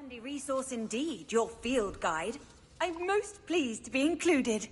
Handy resource indeed, your field guide. I'm most pleased to be included.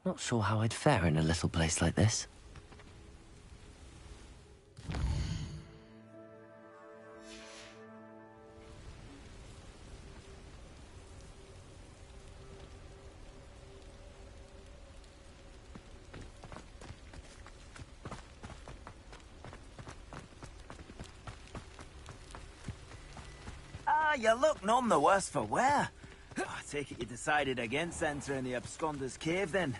Not sure how I'd fare in a little place like this. You look none the worse for wear. I take it you decided against entering the Absconder's Cave, then?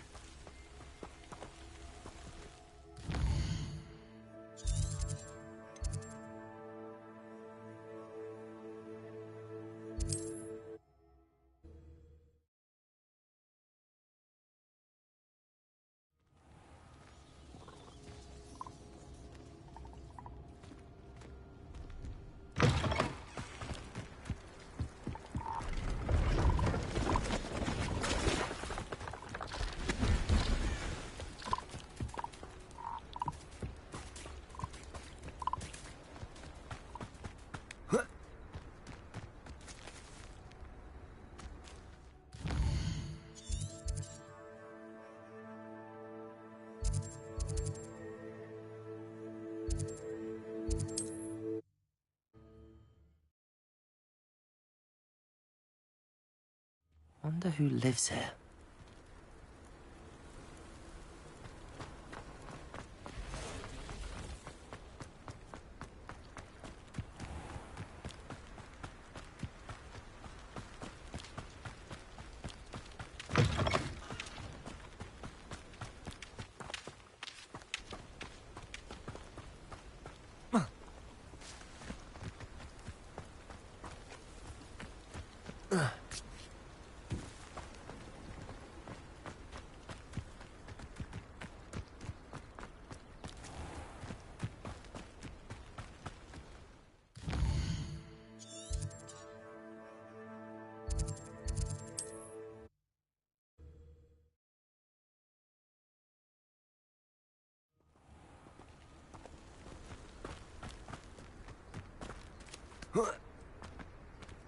Wonder who lives here.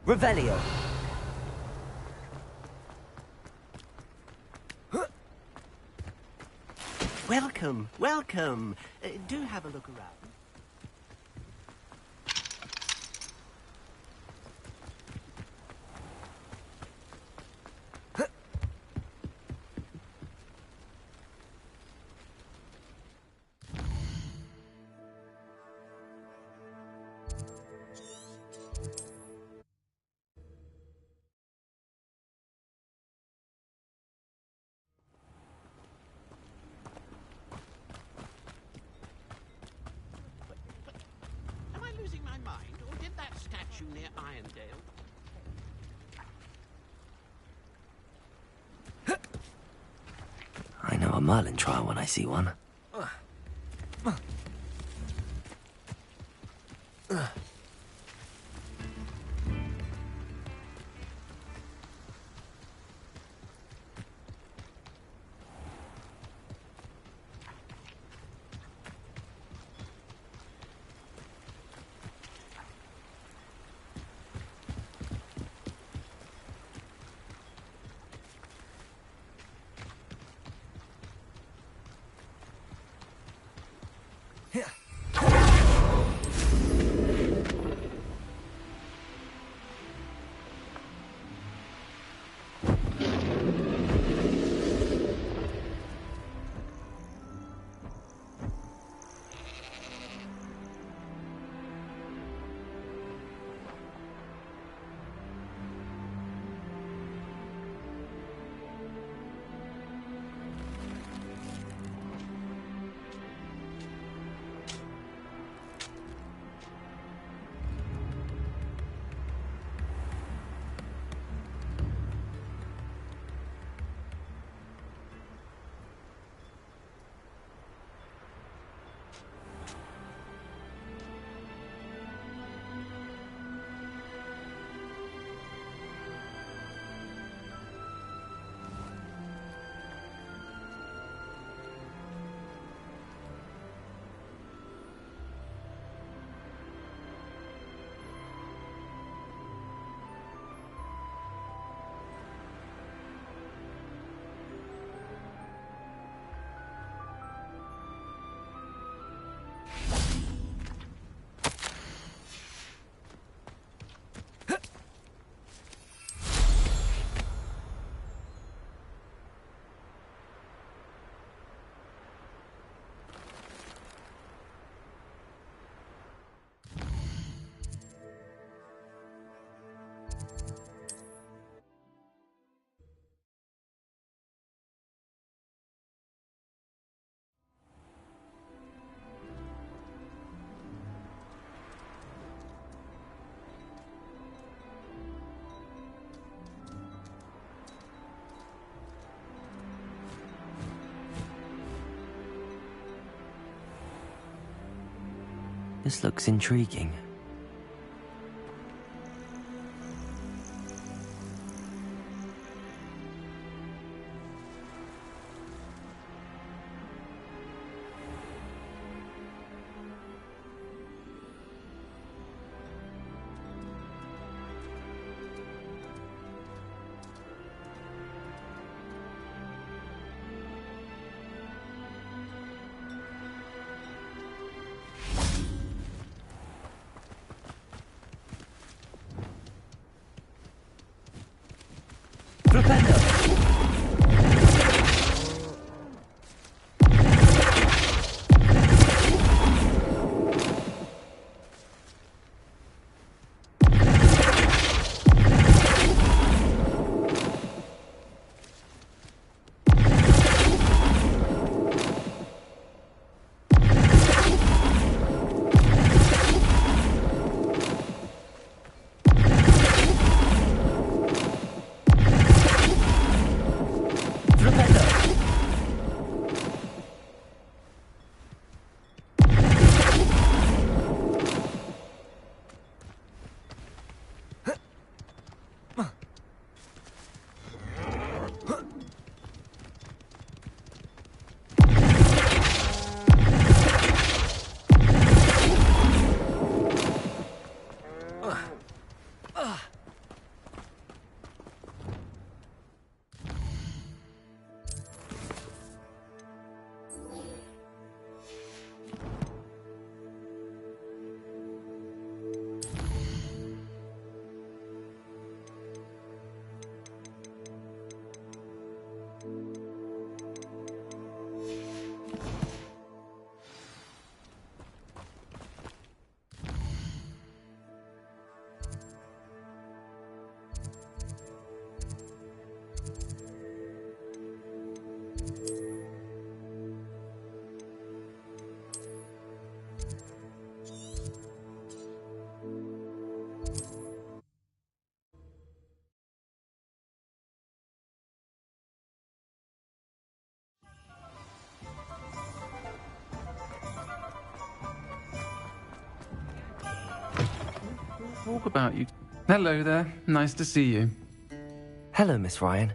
Revelio. Welcome, welcome. Do have a look around. Am I losing my mind, or did that statue near Irondale? I know a Merlin trial when I see one. This looks intriguing. talk about you. Hello there. Nice to see you. Hello, Miss Ryan.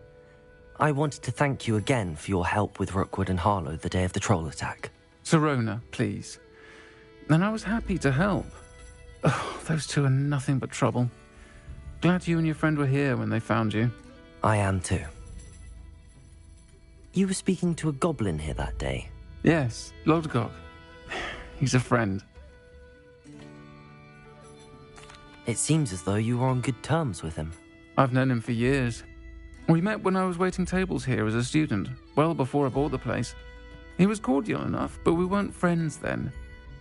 I wanted to thank you again for your help with Rookwood and Harlow the day of the troll attack. Sirona, please. And I was happy to help. Oh, those two are nothing but trouble. Glad you and your friend were here when they found you. I am too. You were speaking to a goblin here that day. Yes, Lodgok. He's a friend. It seems as though you were on good terms with him. I've known him for years. We met when I was waiting tables here as a student, well before I bought the place. He was cordial enough, but we weren't friends then.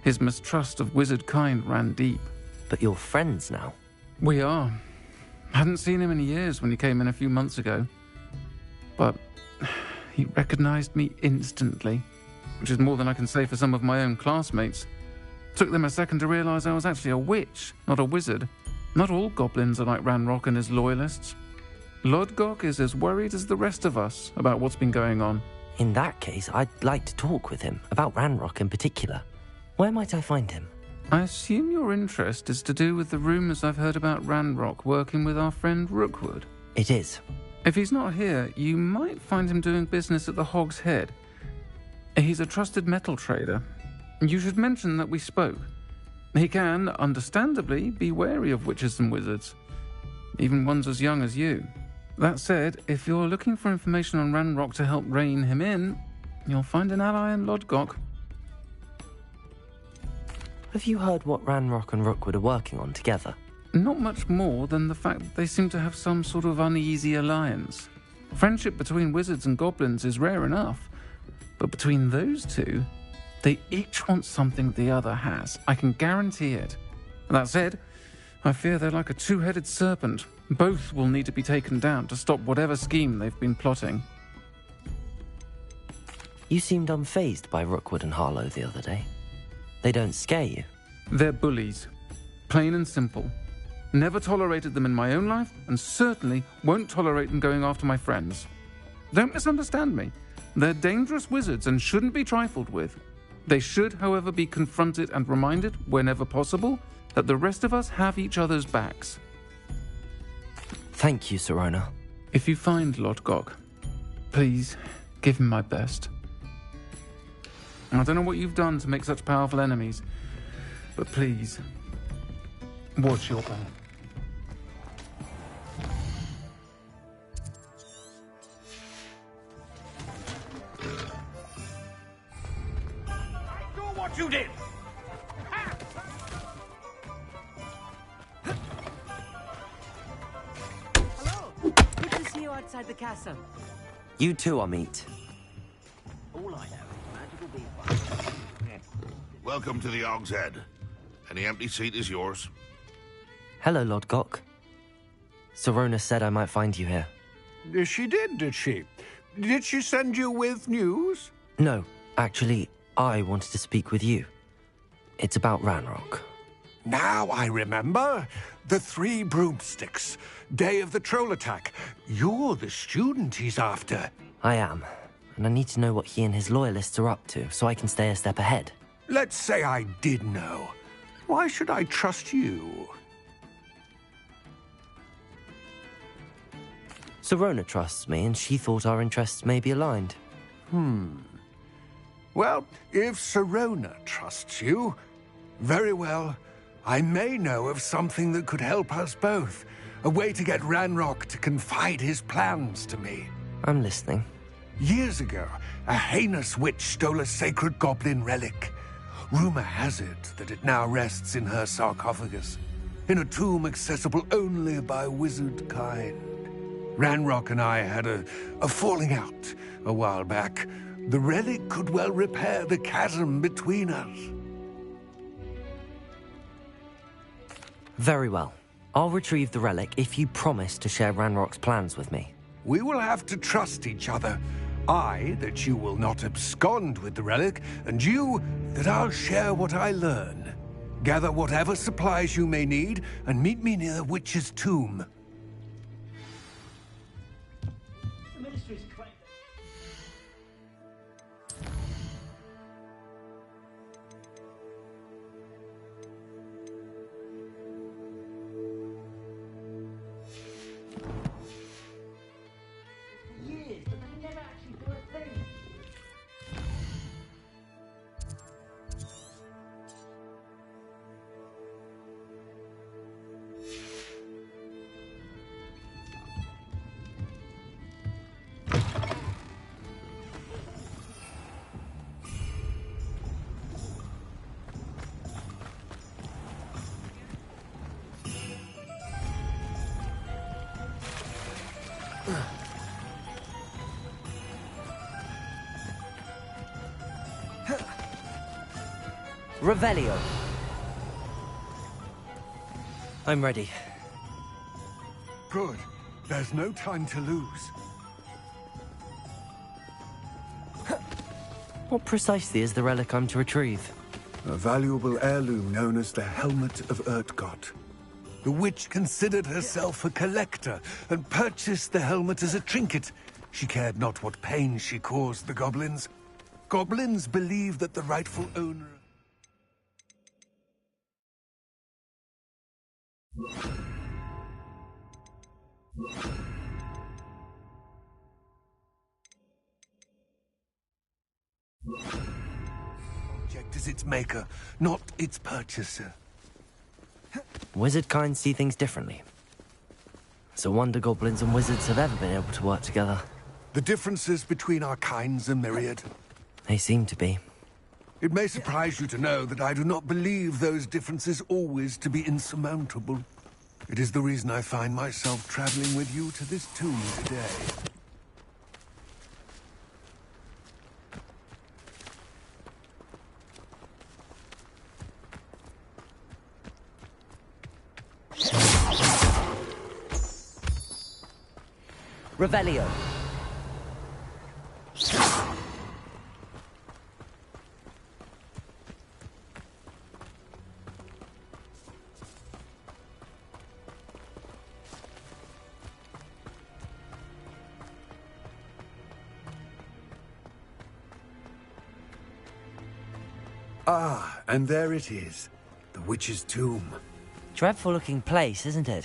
His mistrust of wizard kind ran deep. But you're friends now? We are. Hadn't seen him in years when he came in a few months ago. But he recognized me instantly, which is more than I can say for some of my own classmates. Took them a second to realize I was actually a witch, not a wizard. Not all goblins are like Ranrock and his loyalists. Lodgok is as worried as the rest of us about what's been going on. In that case, I'd like to talk with him, about Ranrock in particular. Where might I find him? I assume your interest is to do with the rumors I've heard about Ranrock working with our friend Rookwood. It is. If he's not here, you might find him doing business at the Hog's Head. He's a trusted metal trader. You should mention that we spoke. He can, understandably, be wary of witches and wizards, even ones as young as you. That said, if you're looking for information on Ranrock to help rein him in, you'll find an ally in Lodgok. Have you heard what Ranrock and Rookwood are working on together? Not much more than the fact that they seem to have some sort of uneasy alliance. Friendship between wizards and goblins is rare enough, but between those two, they each want something the other has. I can guarantee it. That said, I fear they're like a two-headed serpent. Both will need to be taken down to stop whatever scheme they've been plotting. You seemed unfazed by Rookwood and Harlow the other day. They don't scare you. They're bullies. Plain and simple. Never tolerated them in my own life, and certainly won't tolerate them going after my friends. Don't misunderstand me. They're dangerous wizards and shouldn't be trifled with. They should, however, be confronted and reminded, whenever possible, that the rest of us have each other's backs. Thank you, Sirona. If you find Lodgok, please give him my best. I don't know what you've done to make such powerful enemies, but please, watch your back. Do what you did! Hello. Good to see you outside the castle. You too, Amit. All I know is magical bees. Welcome to the Hog's Head. Any empty seat is yours. Hello, Lodgok. Sirona said I might find you here. She did she? Did she send you with news? No, actually, I wanted to speak with you. It's about Ranrock. Now I remember. The 3 broomsticks. Day of the troll attack. You're the student he's after. I am, and I need to know what he and his loyalists are up to so I can stay a step ahead. Let's say I did know. Why should I trust you? Sirona trusts me, and she thought our interests may be aligned. Well, if Sirona trusts you, very well. I may know of something that could help us both. A way to get Ranrock to confide his plans to me. I'm listening. Years ago, a heinous witch stole a sacred goblin relic. Rumor has it that it now rests in her sarcophagus, in a tomb accessible only by wizard kind. Ranrock and I had a falling out a while back. The relic could well repair the chasm between us. Very well. I'll retrieve the relic if you promise to share Ranrock's plans with me. We will have to trust each other. I, that you will not abscond with the relic, and you, that I'll share what I learn. Gather whatever supplies you may need, and meet me near the witch's tomb. The ministry's quite... Revelio. I'm ready. Good. There's no time to lose. What precisely is the relic I'm to retrieve? A valuable heirloom known as the Helmet of Urtkot. The witch considered herself a collector and purchased the helmet as a trinket. She cared not what pain she caused the goblins. Goblins believe that the rightful owner... object is its maker, not its purchaser. Wizard kind see things differently. It's a wonder goblins and wizards have ever been able to work together. The differences between our kinds are myriad. They seem to be. It may surprise you to know that I do not believe those differences always to be insurmountable. It is the reason I find myself traveling with you to this tomb today. Revelio. Ah, and there it is. The witch's tomb. Dreadful looking place, isn't it?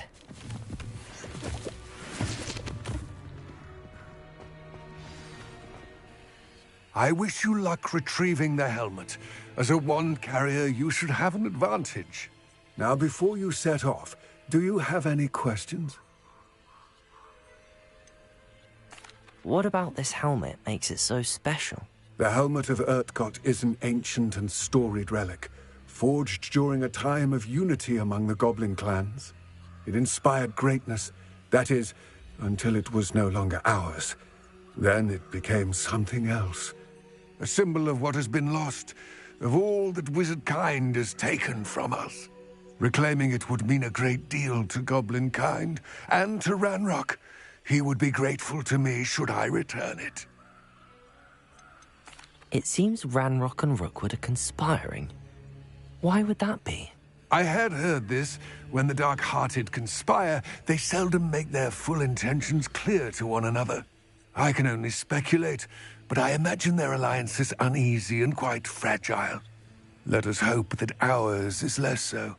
I wish you luck retrieving the helmet. As a wand carrier, you should have an advantage. Now, before you set off, do you have any questions? What about this helmet makes it so special? The Helmet of Urtkot is an ancient and storied relic, forged during a time of unity among the goblin clans. It inspired greatness, that is, until it was no longer ours. Then it became something else. A symbol of what has been lost, of all that wizard kind has taken from us. Reclaiming it would mean a great deal to goblin kind, and to Ranrock. He would be grateful to me should I return it. It seems Ranrock and Rookwood are conspiring. Why would that be? I had heard this. When the dark-hearted conspire, they seldom make their full intentions clear to one another. I can only speculate, but I imagine their alliance is uneasy and quite fragile. Let us hope that ours is less so.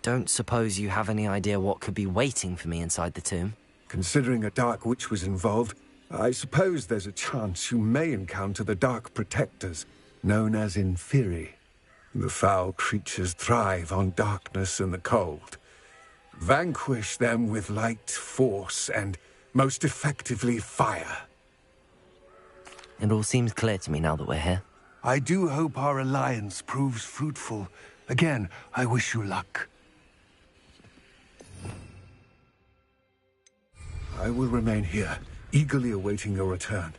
Don't suppose you have any idea what could be waiting for me inside the tomb? Considering a dark witch was involved, I suppose there's a chance you may encounter the Dark Protectors, known as Inferi. The foul creatures thrive on darkness and the cold. Vanquish them with light, force, and most effectively fire. It all seems clear to me now that we're here. I do hope our alliance proves fruitful. Again, I wish you luck. I will remain here, eagerly awaiting your return.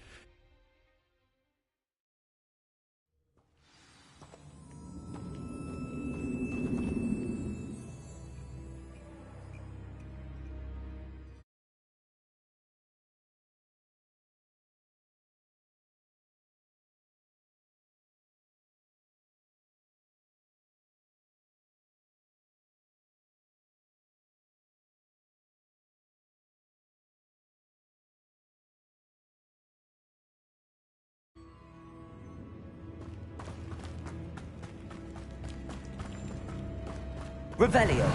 Revelio.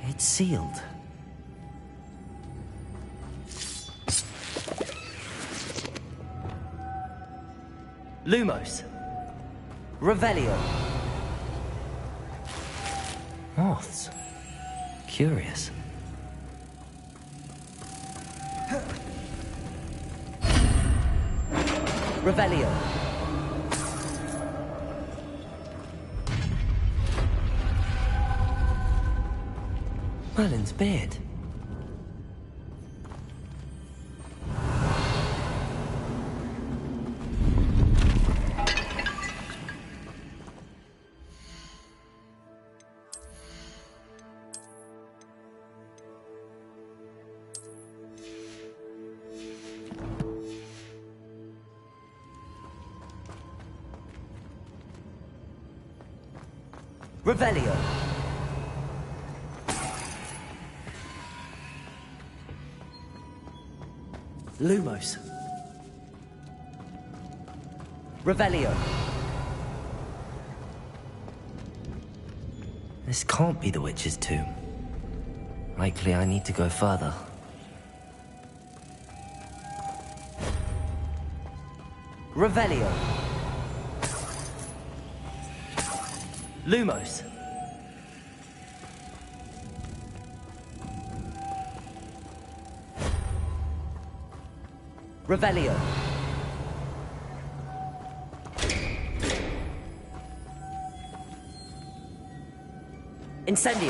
It's sealed. Lumos. Revelio. Moths. Curious. Revelio. Merlin's beard. Revelio. Lumos. Revelio. This can't be the witch's tomb. Likely I need to go further. Revelio. Lumos. Revelio. Incendio.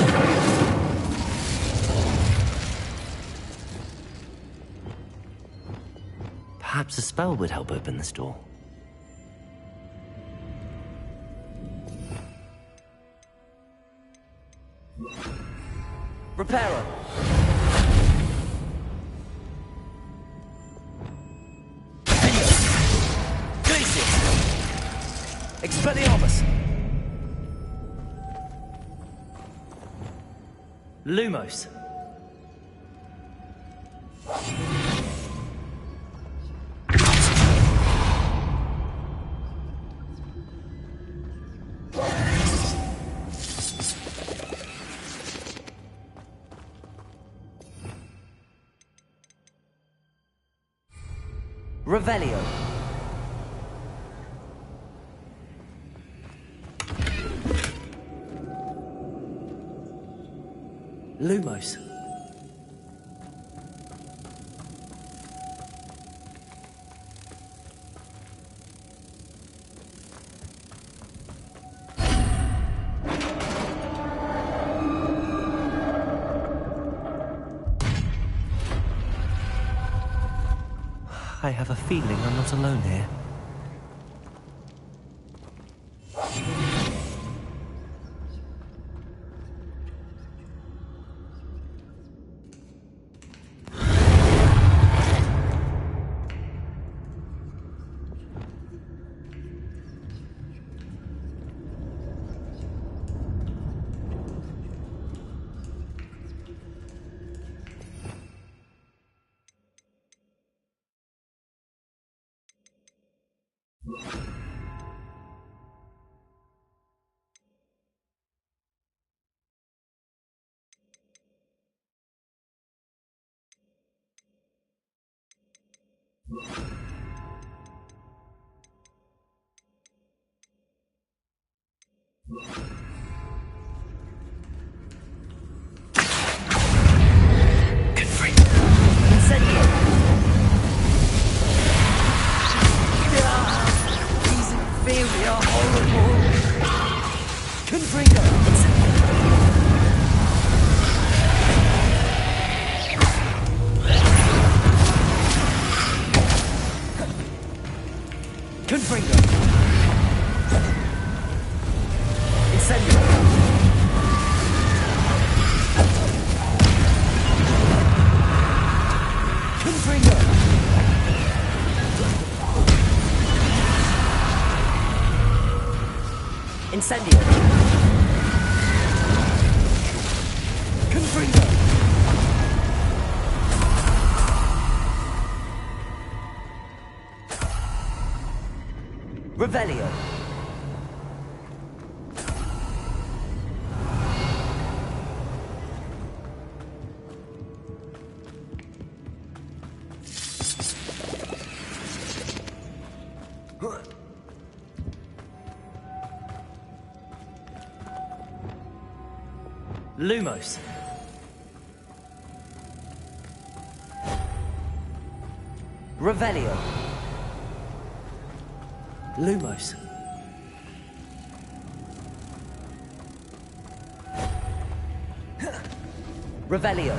Perhaps a spell would help open this door. Reparo. Expelliarmus! Lumos. Revelio. Lumos. I have a feeling I'm not alone here. Incendio. Confringo. Revelio. Lumos. Revelio. Lumos. Revelio.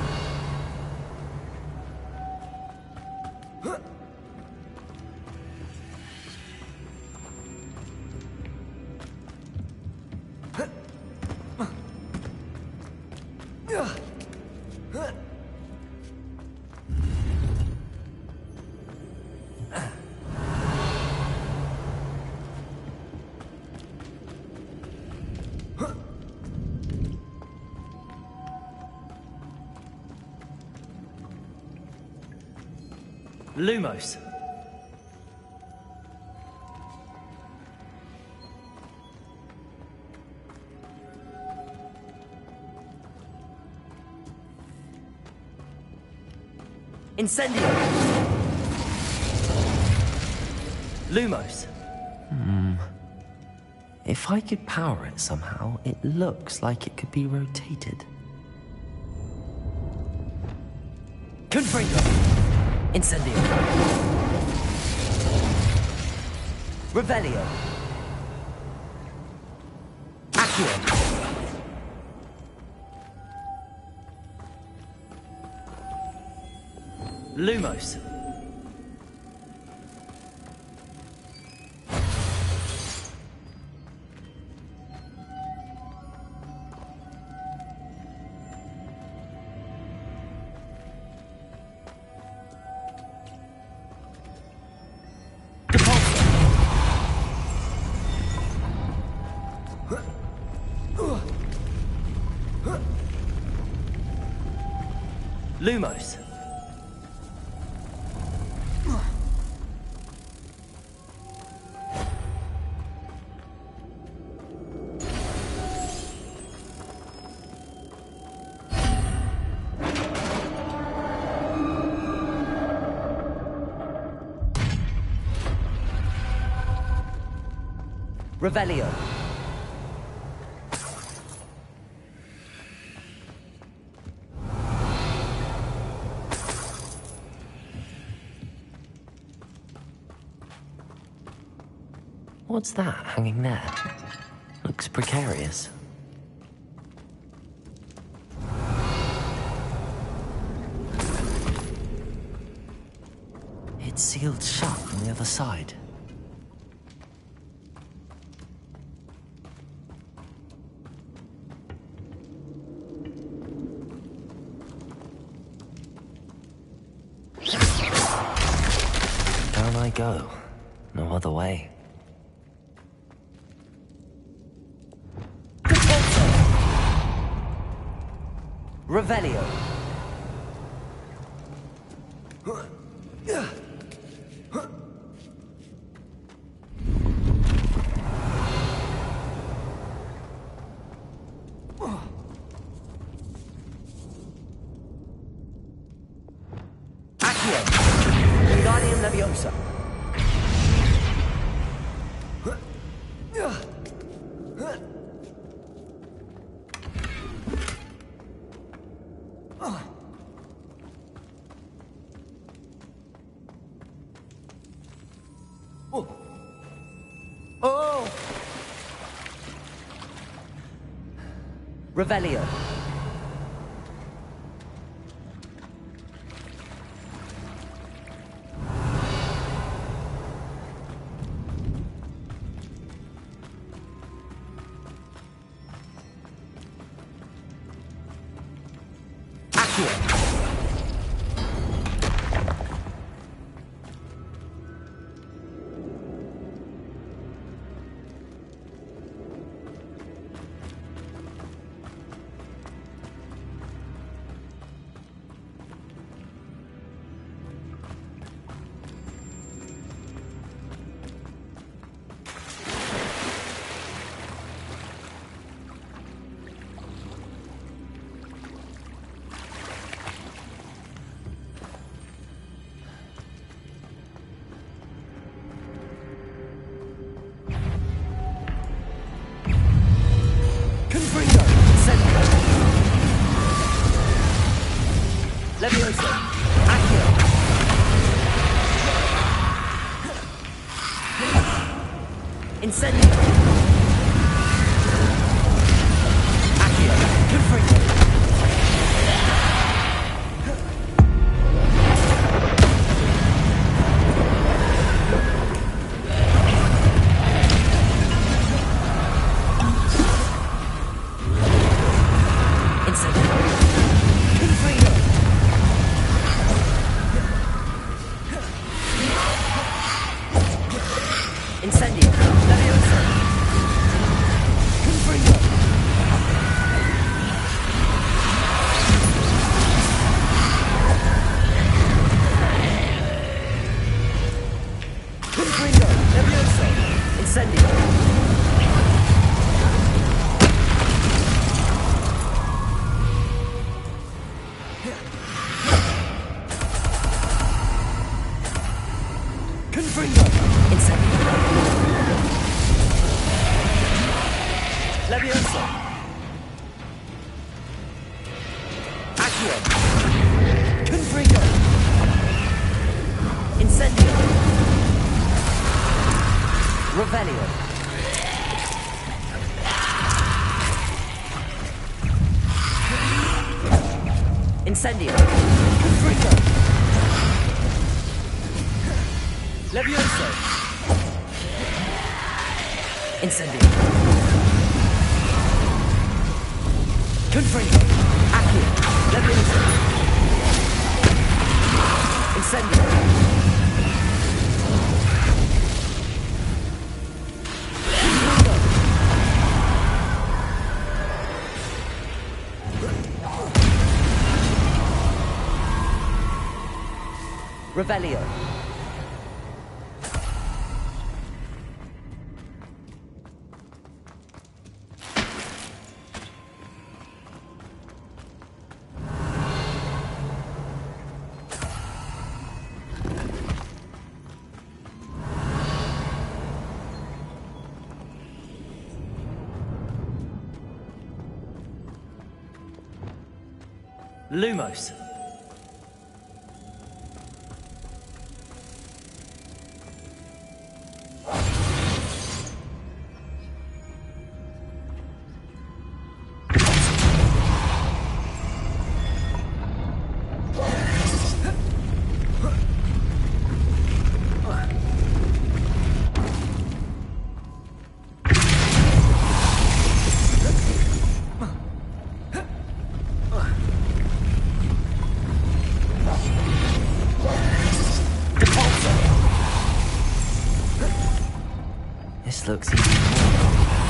Lumos. Incendio. Lumos. If I could power it somehow, it looks like it could be rotated. Confringo. Incendio. Revelio. Accio. Lumos. Lumos. Revelio. What's that hanging there? Looks precarious. It's sealed shut on the other side. Down I go. No other way. Revelio. Accio. Wingardium Leviosa. Oh! Revelio. Accio. Leviosa. Accio. Incendio. Accio. Confringo. Incendio. Levioso. Confringo. Confringo. Levioso. Incendio. Confringo. Incendio. Levioso. Accio. Confringo. Incendio. Revelio. Incendio. Confringo. Levioso. Incendio. Confringo. Accio. Levioso. Incendio. Revelio. Lumos. This looks even more complex.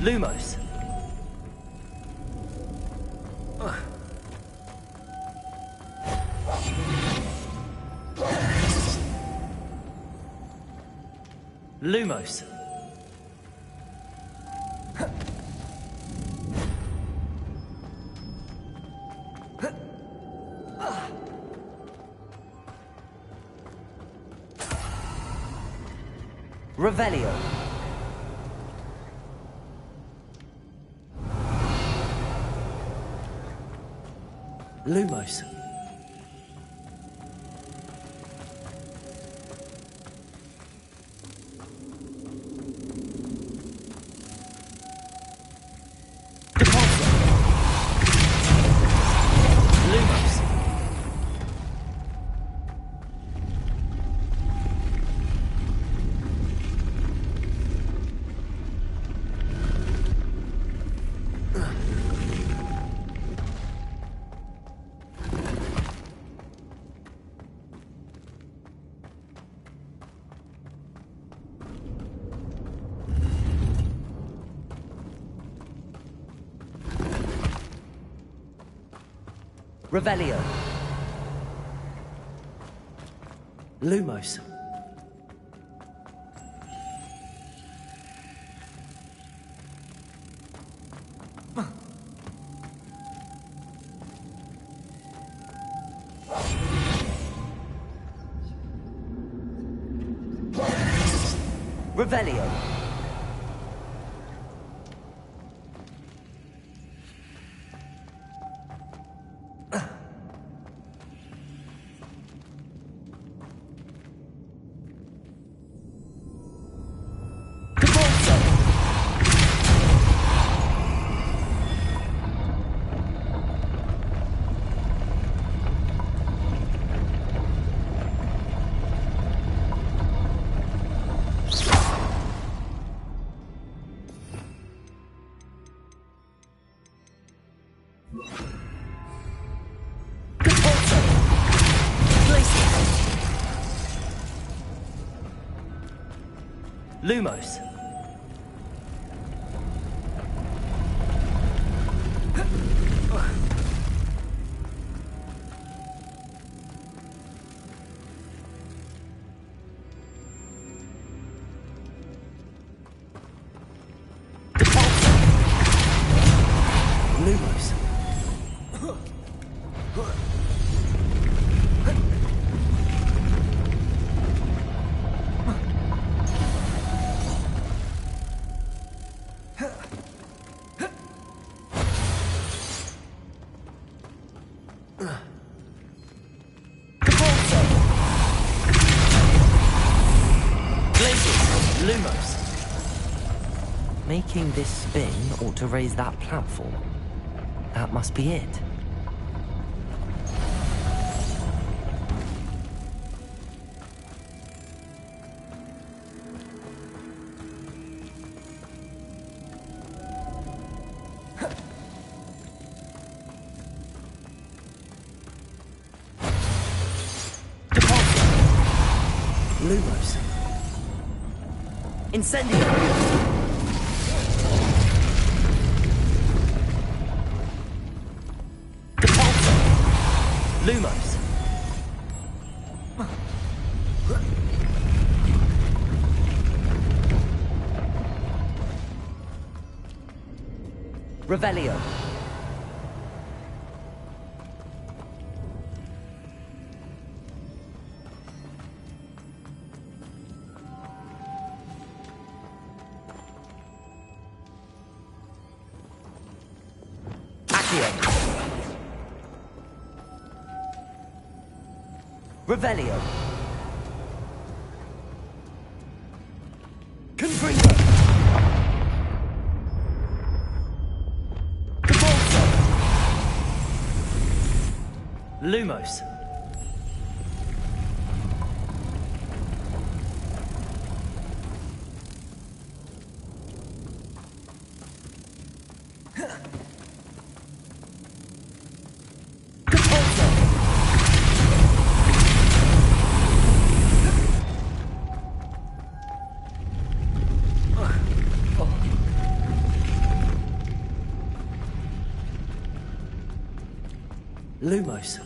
Lumos. Lumos. Revelio. Lumos. Lumos. Revelio. Lumos. Revelio. Lumos. Lumos. Lumos. Making this spin ought to raise that platform. That must be it. Lumos. Incendio! Lumos. Revelio. Revelio. Confringo! Lumos. Lumos.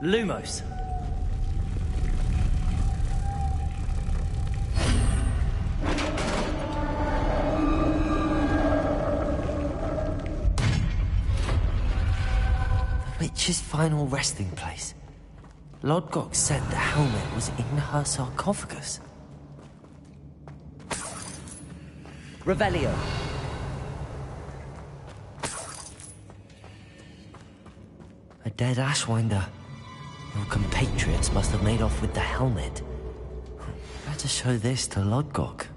Lumos. The witch's final resting place. Lodgok said the helmet was in her sarcophagus. Revelio. A dead Ashwinder. Your compatriots must have made off with the helmet. Better show this to Lodgok.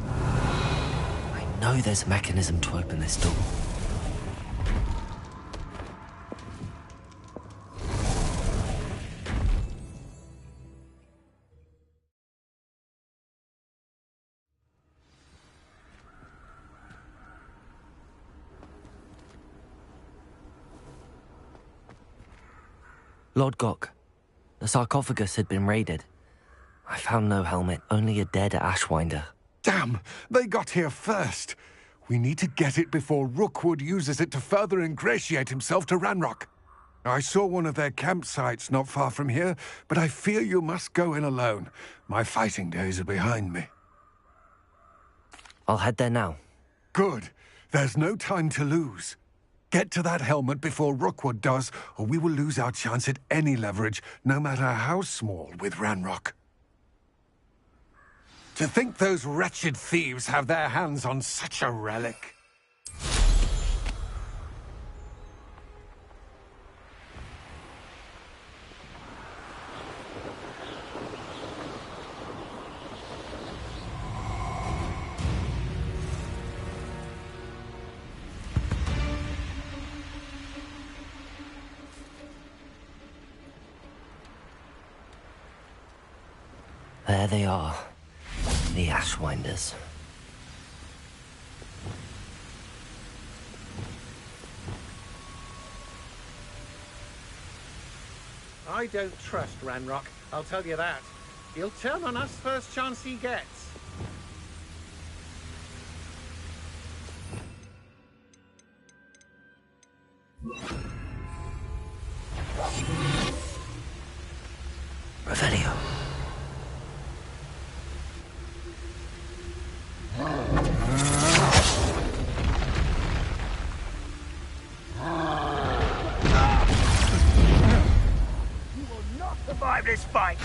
I know there's a mechanism to open this door. Lodgok, the sarcophagus had been raided. I found no helmet, only a dead Ashwinder. Damn! They got here first. We need to get it before Rookwood uses it to further ingratiate himself to Ranrock. I saw one of their campsites not far from here, but I fear you must go in alone. My fighting days are behind me. I'll head there now. Good. There's no time to lose. Get to that helmet before Rookwood does, or we will lose our chance at any leverage, no matter how small, with Ranrock. To think those wretched thieves have their hands on such a relic. There they are. The Ashwinders. I don't trust Ranrock, I'll tell you that. He'll turn on us first chance he gets. Revelio. You will not survive this fight!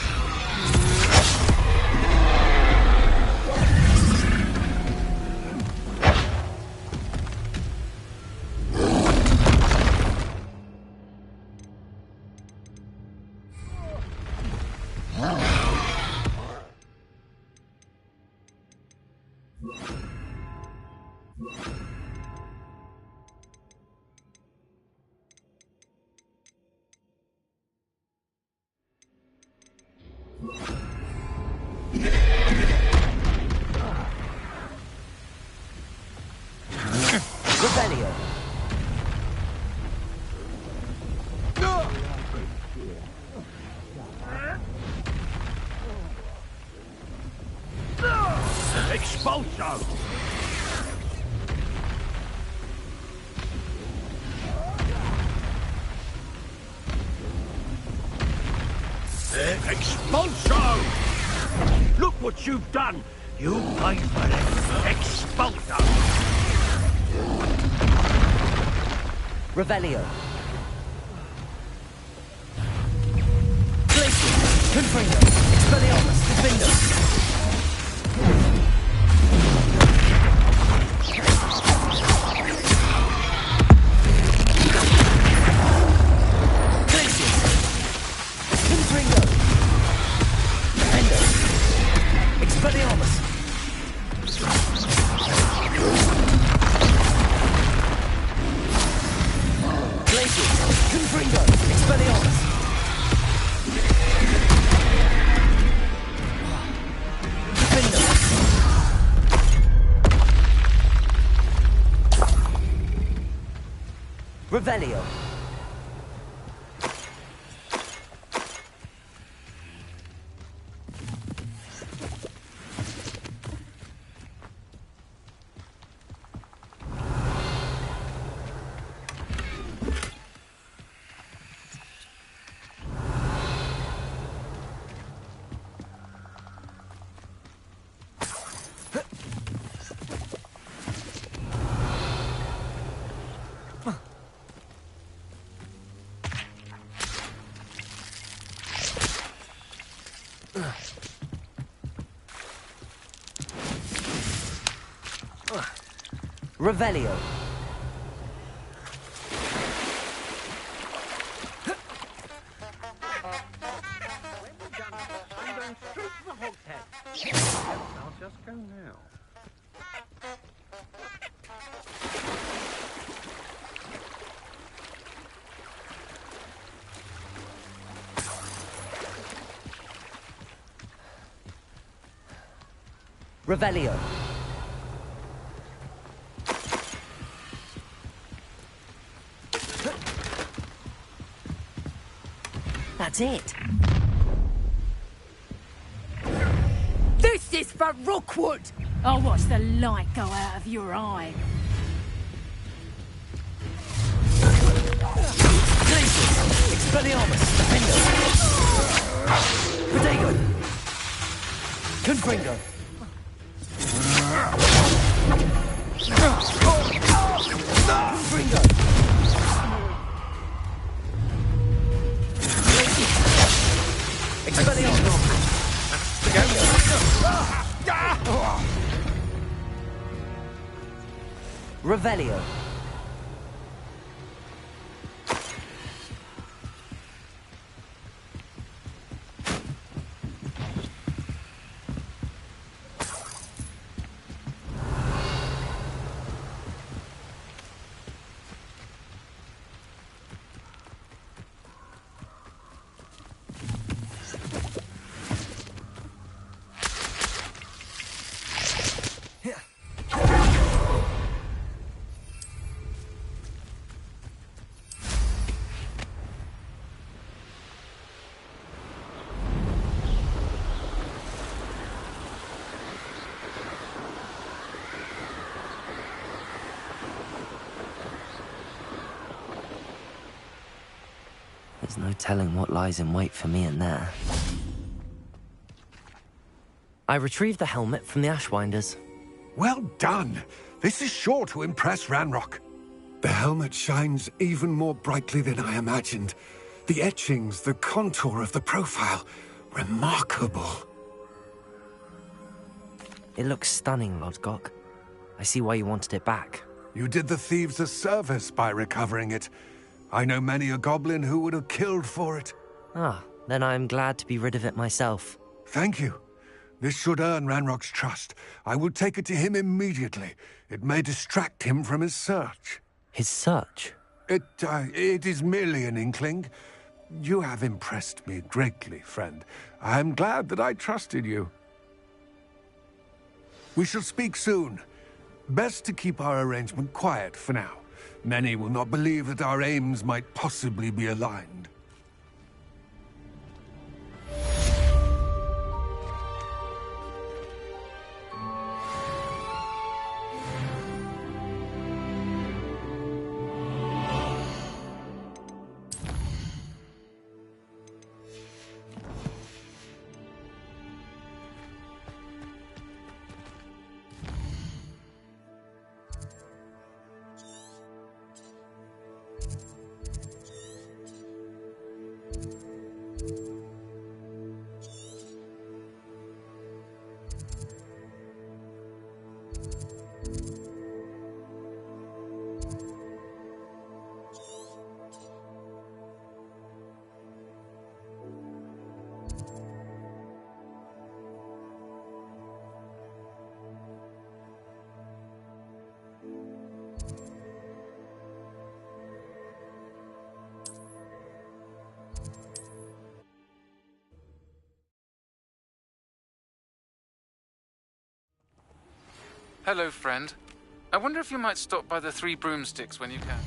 Revelio. Expulso! Expulso! Look what you've done! You pay for it! Expulso! Revelio. Glacier. Confringo. Expelliarmus. Defendo. Revelio. Revelio. When we're done, I'm going straight to the hogshead. Yes, I'll just go now. Revelio. That's it. This is for Rookwood! I'll watch the light go out of your eye. Expelliarmus. Defendo. Protego. Confringo. Confringo. Expelliarmus. Revelio. There's no telling what lies in wait for me in there. I retrieved the helmet from the Ashwinders. Well done. This is sure to impress Ranrock. The helmet shines even more brightly than I imagined. The etchings, the contour of the profile, remarkable. It looks stunning, Lodgok. I see why you wanted it back. You did the thieves a service by recovering it. I know many a goblin who would have killed for it. Ah, then I am glad to be rid of it myself. Thank you. This should earn Ranrock's trust. I will take it to him immediately. It may distract him from his search. His search? It is merely an inkling. You have impressed me greatly, friend. I am glad that I trusted you. We shall speak soon. Best to keep our arrangement quiet for now. Many will not believe that our aims might possibly be aligned. Hello, friend. I wonder if you might stop by the Three Broomsticks when you can.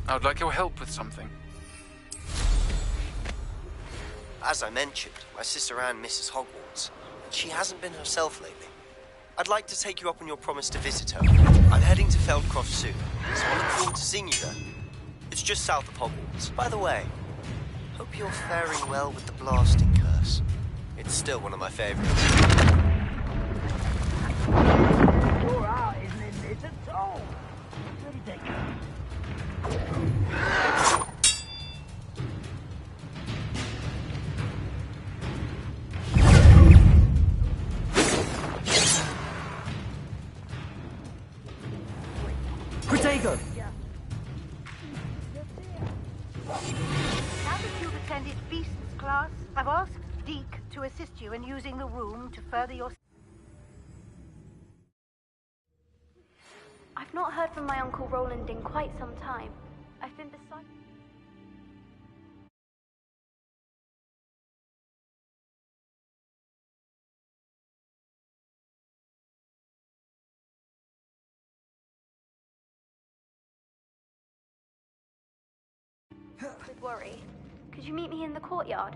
I would like your help with something. As I mentioned, my sister Anne misses Hogwarts, and she hasn't been herself lately. I'd like to take you up on your promise to visit her. I'm heading to Feldcroft soon, so I look forward to seeing you there. It's just south of Hogwarts. By the way, hope you're faring well with the blasting curse. It's still one of my favorites. You're out, isn't it, miss? At all. Ready, take Protego! Now that you've attended Beast's class, I've asked Deke to assist you in using the room to further your... I've not heard from my Uncle Roland in quite some time. I've been beside... with worry. Could you meet me in the courtyard?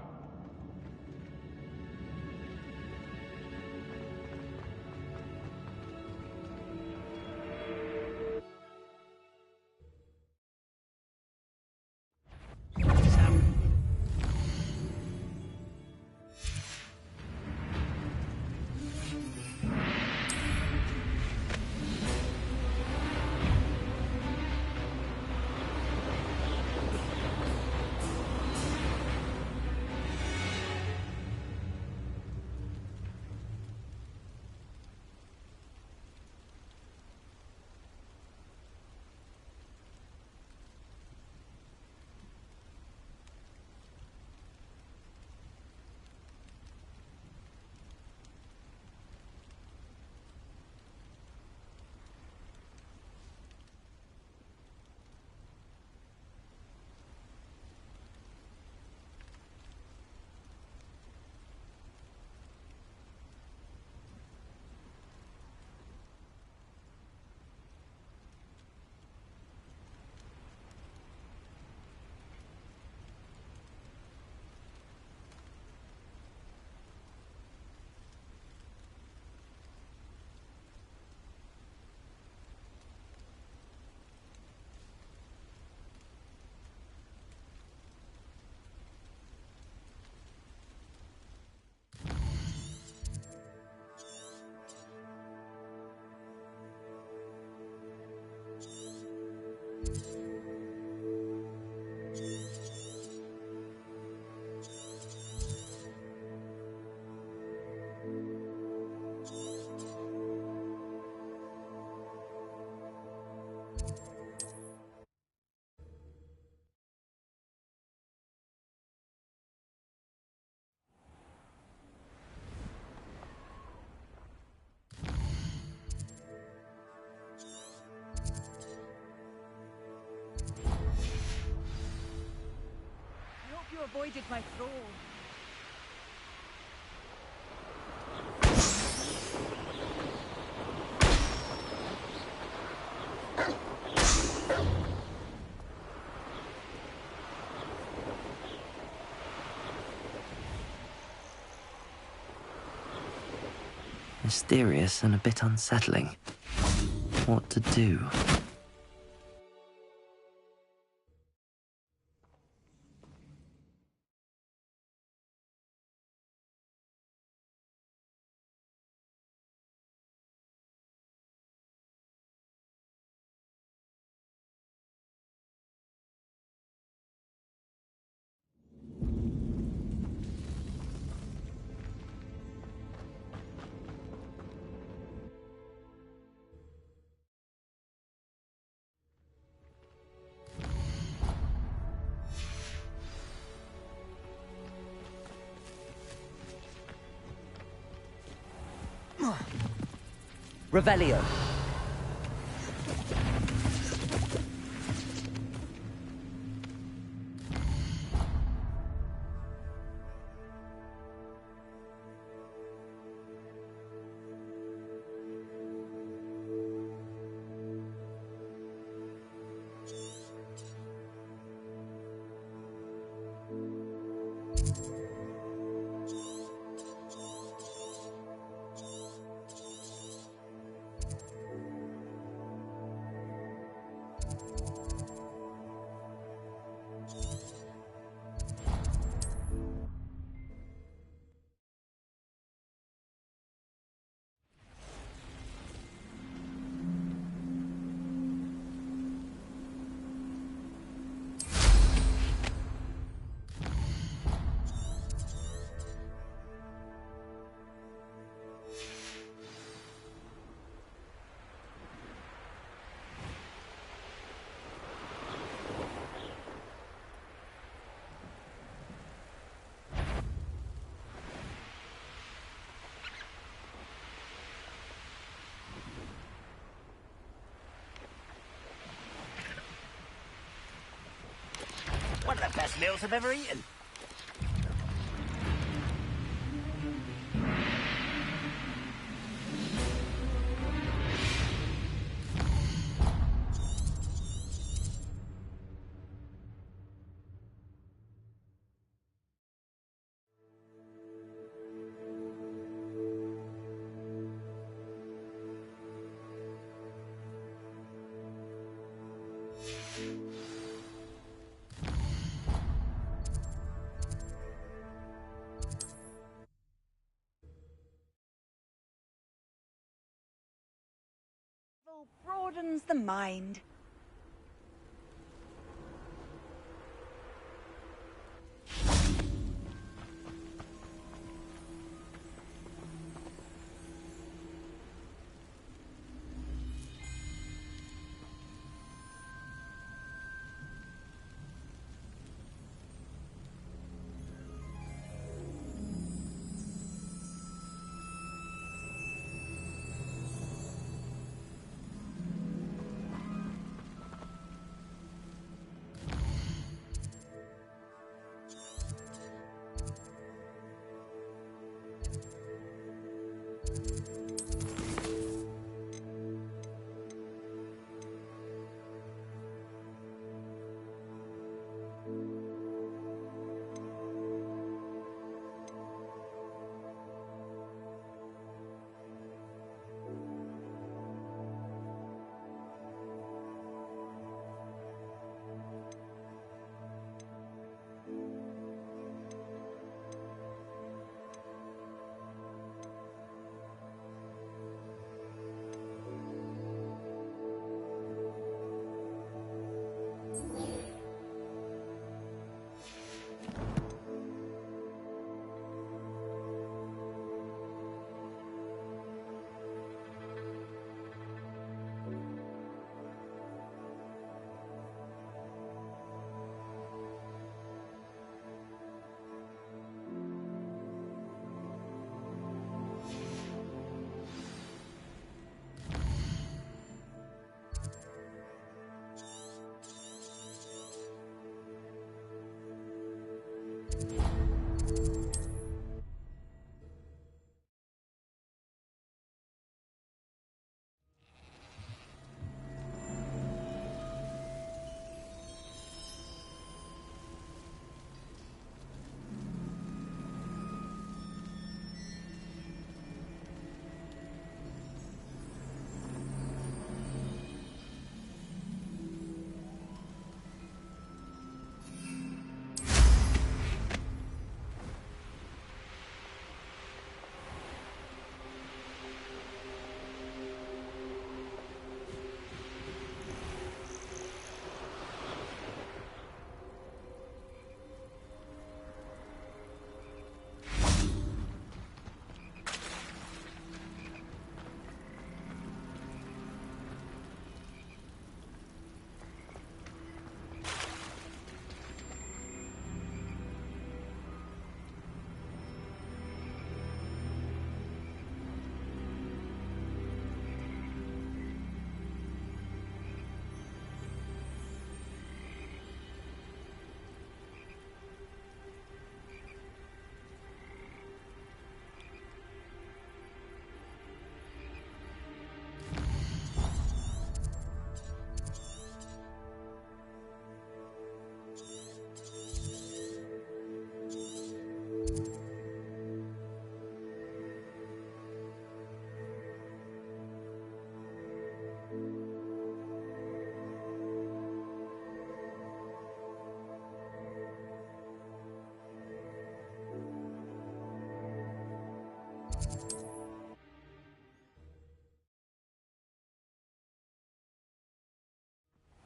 I hope you avoided my thrall. Mysterious and a bit unsettling. What to do? Revelio. One of the best meals I've ever eaten. Broadens the mind.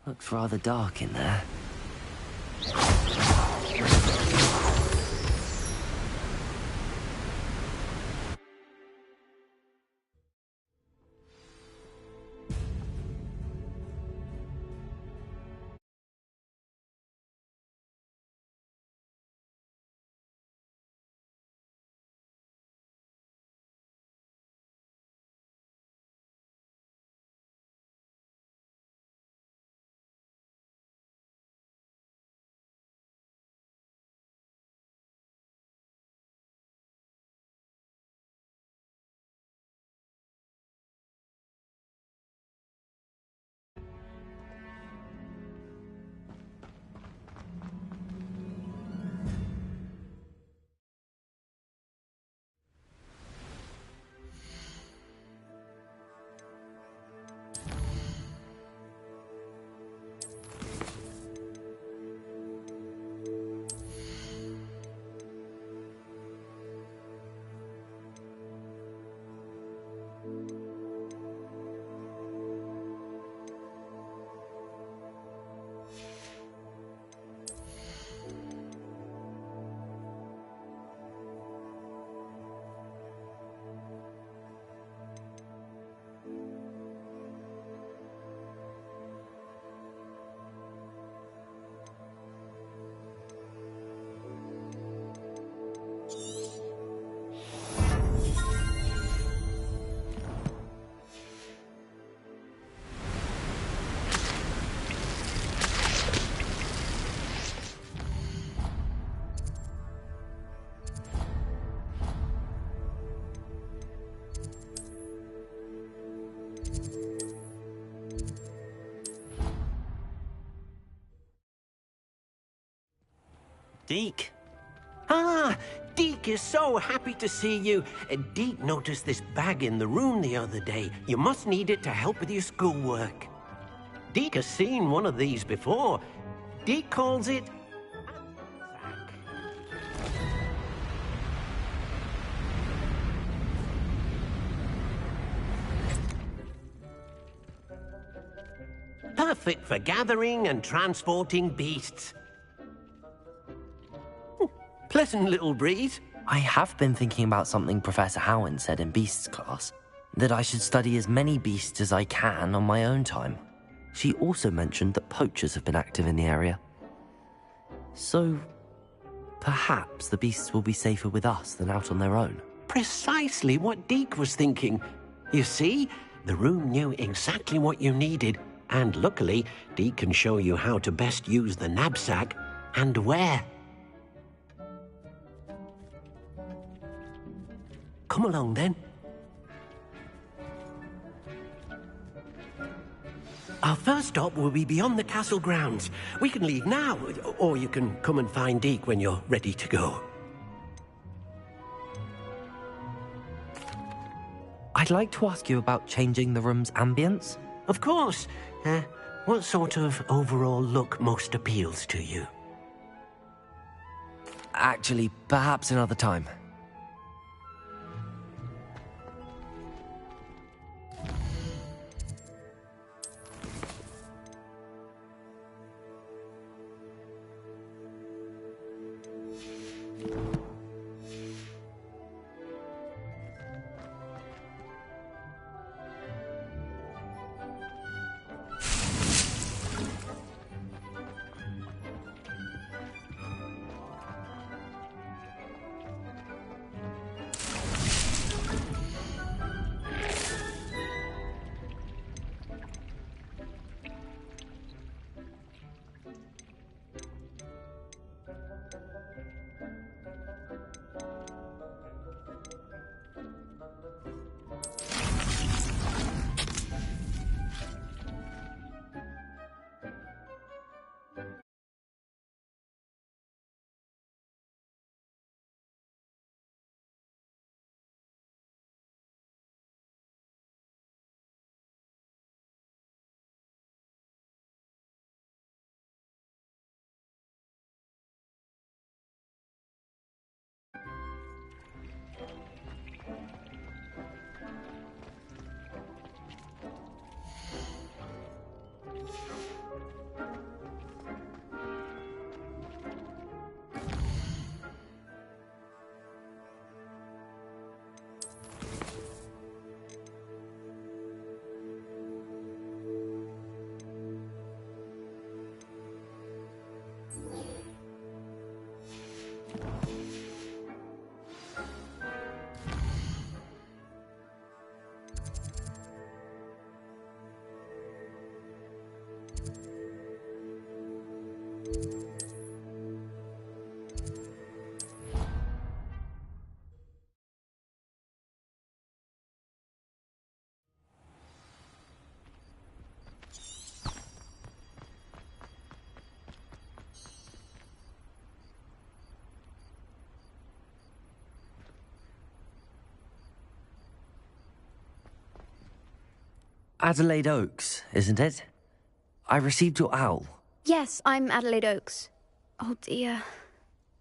Looks rather dark in there. Deke. Ah, Deke is so happy to see you. Deke noticed this bag in the room the other day. You must need it to help with your schoolwork. Deke has seen one of these before. Deke calls it perfect for gathering and transporting beasts. Pleasant little breeze. I have been thinking about something Professor Howard said in Beasts class, that I should study as many beasts as I can on my own time. She also mentioned that poachers have been active in the area. So, perhaps the beasts will be safer with us than out on their own. Precisely what Deke was thinking. You see, the room knew exactly what you needed, and luckily, Deke can show you how to best use the knapsack and where. Come along, then. Our first stop will be beyond the castle grounds. We can leave now, or you can come and find Deke when you're ready to go. I'd like to ask you about changing the room's ambience. Of course. What sort of overall look most appeals to you? Actually, perhaps another time. Adelaide Oaks, isn't it? I received your owl. Yes, I'm Adelaide Oaks. Oh dear.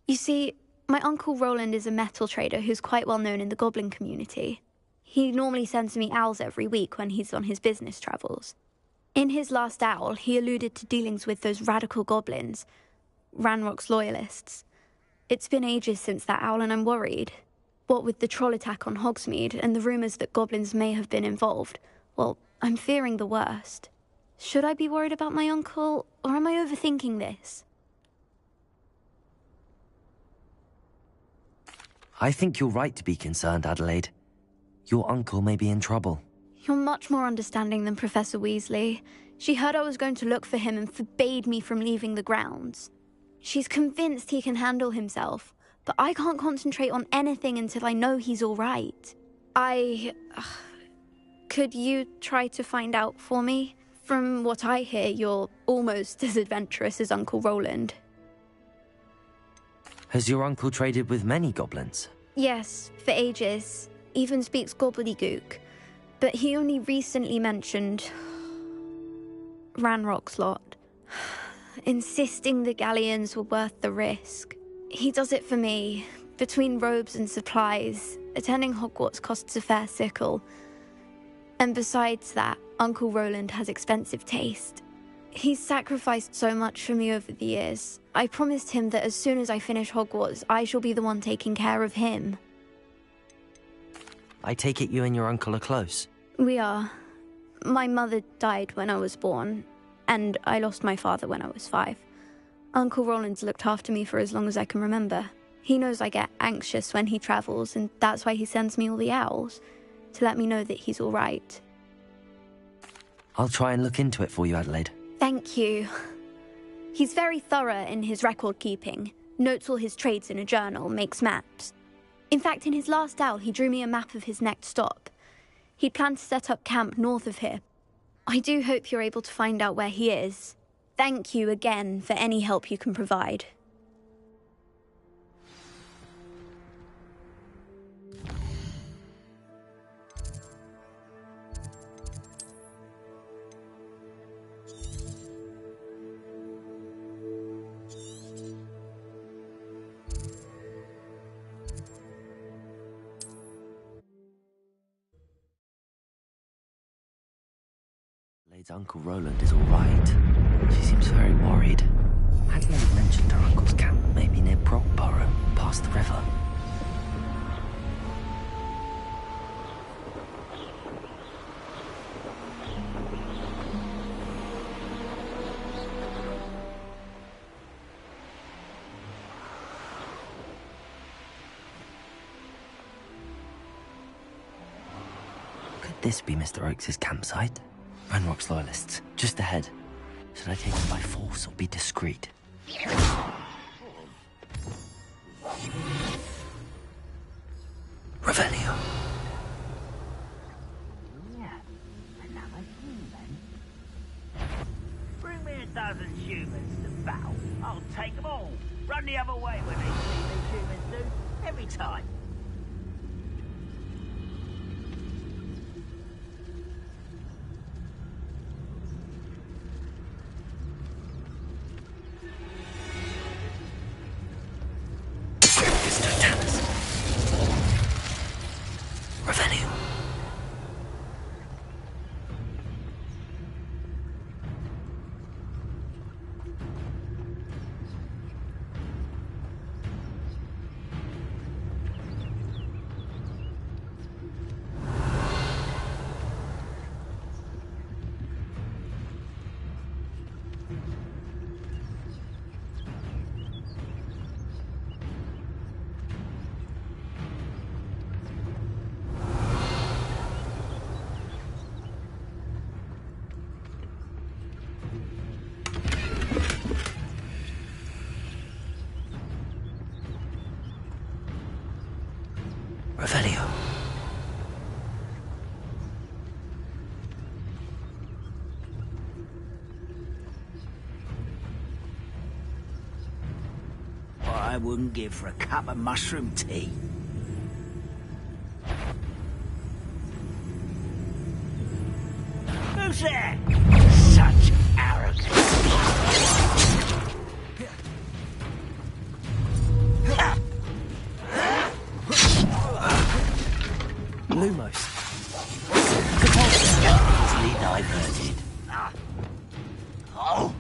You see, my Uncle Roland is a metal trader who's quite well known in the goblin community. He normally sends me owls every week when he's on his business travels. In his last owl, he alluded to dealings with those radical goblins, Ranrock's loyalists. It's been ages since that owl and I'm worried. What with the troll attack on Hogsmeade and the rumours that goblins may have been involved, well, I'm fearing the worst. Should I be worried about my uncle, or am I overthinking this? I think you're right to be concerned, Adelaide. Your uncle may be in trouble. You're much more understanding than Professor Weasley. She heard I was going to look for him and forbade me from leaving the grounds. She's convinced he can handle himself, but I can't concentrate on anything until I know he's all right. Could you try to find out for me? From what I hear, you're almost as adventurous as Uncle Roland. Has your uncle traded with many goblins? Yes, for ages. Even speaks gobbledygook. But he only recently mentioned Ranrock's lot, insisting the galleons were worth the risk. He does it for me. Between robes and supplies, attending Hogwarts costs a fair sickle. And besides that, Uncle Roland has expensive taste. He's sacrificed so much for me over the years. I promised him that as soon as I finish Hogwarts, I shall be the one taking care of him. I take it you and your uncle are close? We are. My mother died when I was born, and I lost my father when I was 5. Uncle Roland's looked after me for as long as I can remember. He knows I get anxious when he travels, and that's why he sends me all the owls, to let me know that he's all right. I'll try and look into it for you, Adelaide. Thank you. He's very thorough in his record keeping, notes all his trades in a journal, makes maps. In fact, in his last owl, he drew me a map of his next stop. He'd planned to set up camp north of here. I do hope you're able to find out where he is. Thank you again for any help you can provide. Adelaide's Uncle Roland is all right. She seems very worried. Adelaide mentioned her uncle's camp may be near Brockborough, past the river. Could this be Mr. Oakes' campsite? Ranrock's loyalists, just ahead. Should I take them by force or be discreet? Revelio. Another human? Bring me a dozen humans to battle. I'll take them all. Run the other way when they see these humans do. Every time. Revelio. What I wouldn't give for a cup of mushroom tea. Who's there? Such arrogance. Lumos. Easily diverted. Oh.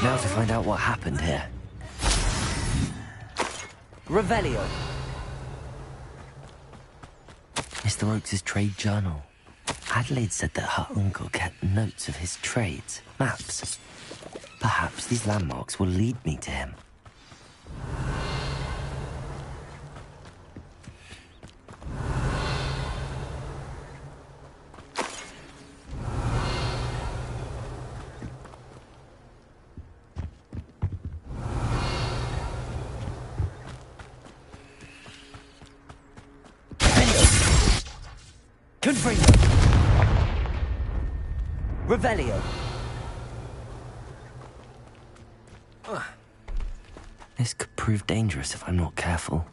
Now to find out what happened here. Revelio. Mr. Oakes' trade journal. Adelaide said that her uncle kept notes of his trades, maps. Perhaps these landmarks will lead me to him. Revelio. This could prove dangerous if I'm not careful.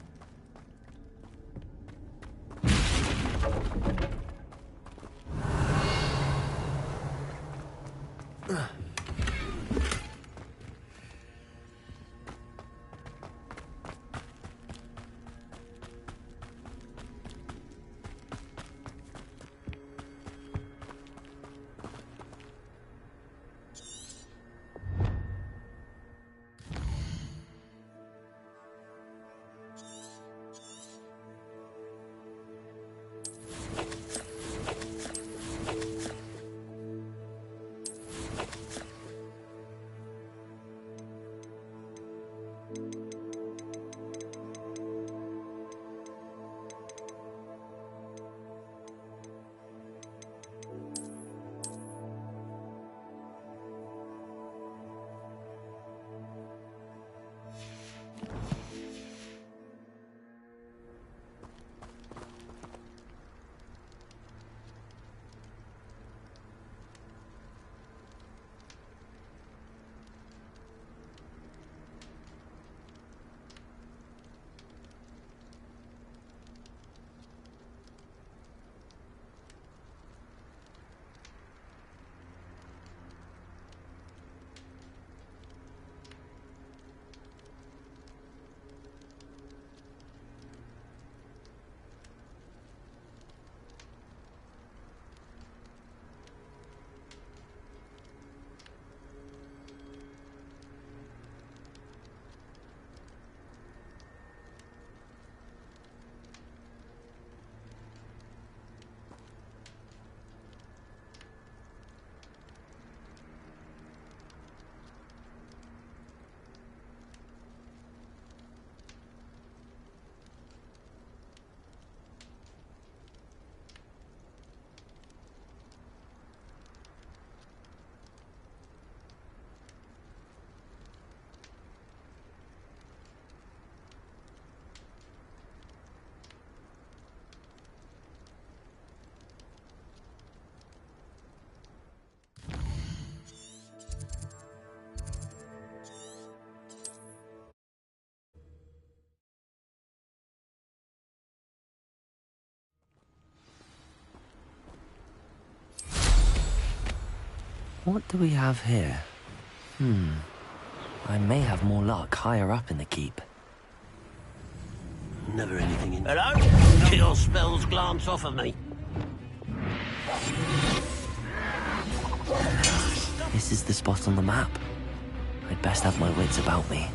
What do we have here? I may have more luck higher up in the keep. Never anything in... Hello? Kill spells glance off of me. This is the spot on the map. I'd best have my wits about me.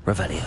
Revelio.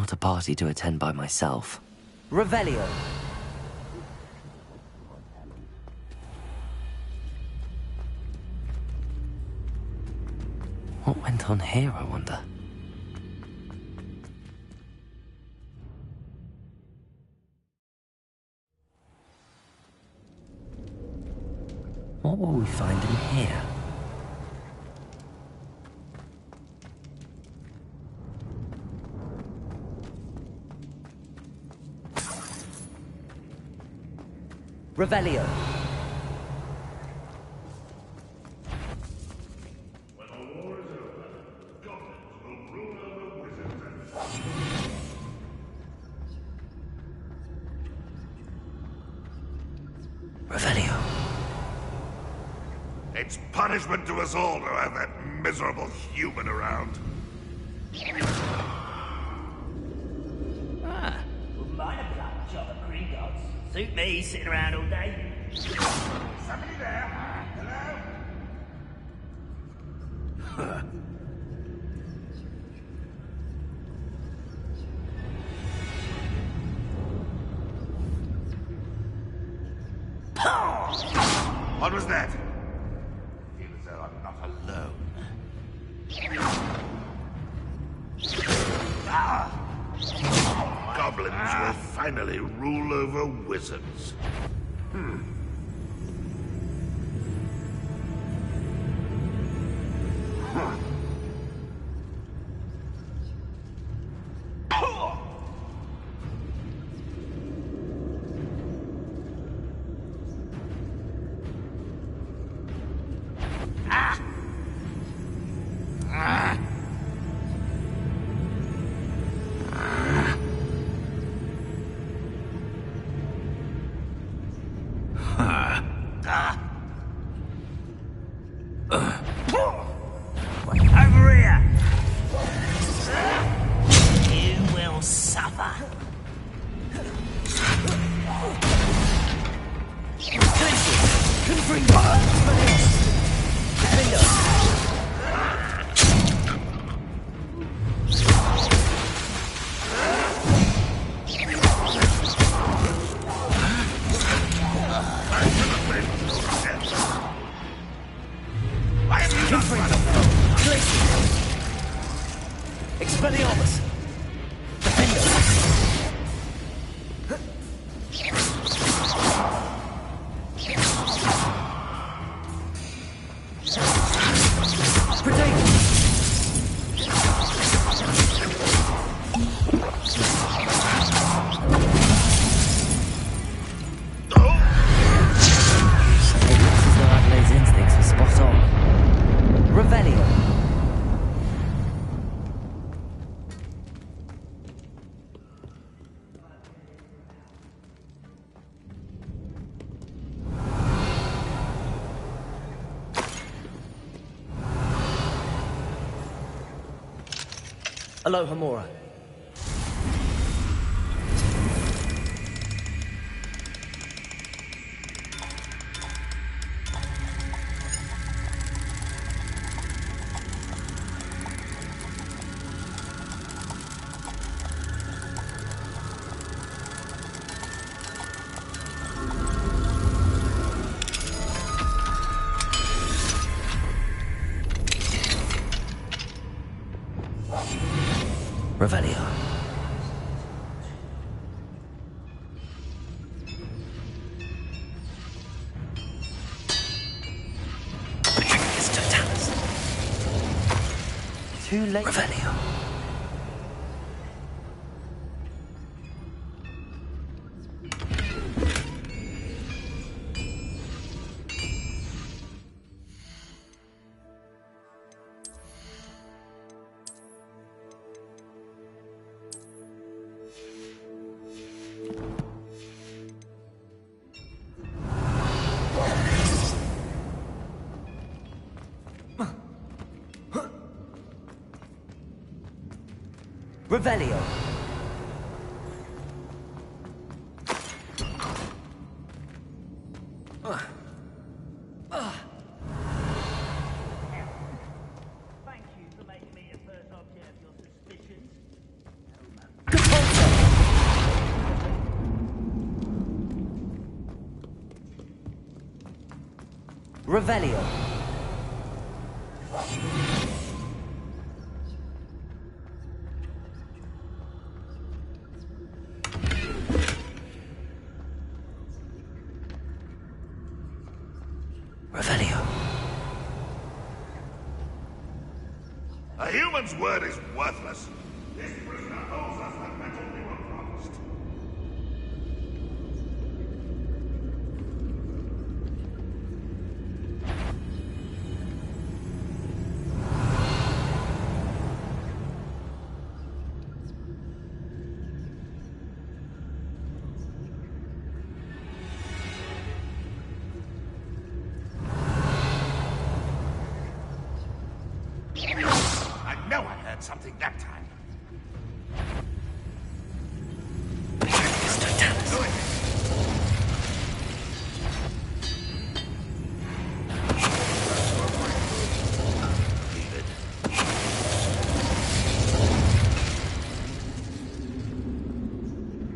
not a party to attend by myself. Revelio. What went on here, I wonder? What will we find in here? Revelio. When the war is over, goblins will rule over wizards and... Revelio. It's punishment to us all to have that miserable human around. Wouldn't mind a black job of Gringotts. Suit me, sitting around all day. Somebody there? Hello? What was that? I feel as though I'm not alone. Goblins will finally rule over wizards. Over here! You will suffer. Expelliarmus! Aloha Mora. Revelio. Patricius Totalis. Too late. Revelio. Revelio. Thank you for making me the first object of your suspicions. Revelio. Revelio. A human's word is worthless. This prisoner owes us the metal we were promised. I know I heard something that time.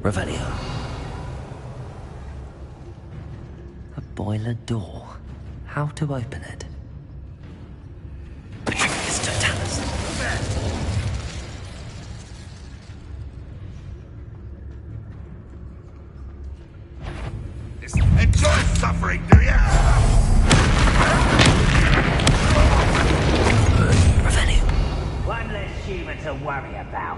Revelio. A boiler door. How to open it? Patricius Totalis. Enjoy suffering, do ya? Revelio. One less human to worry about.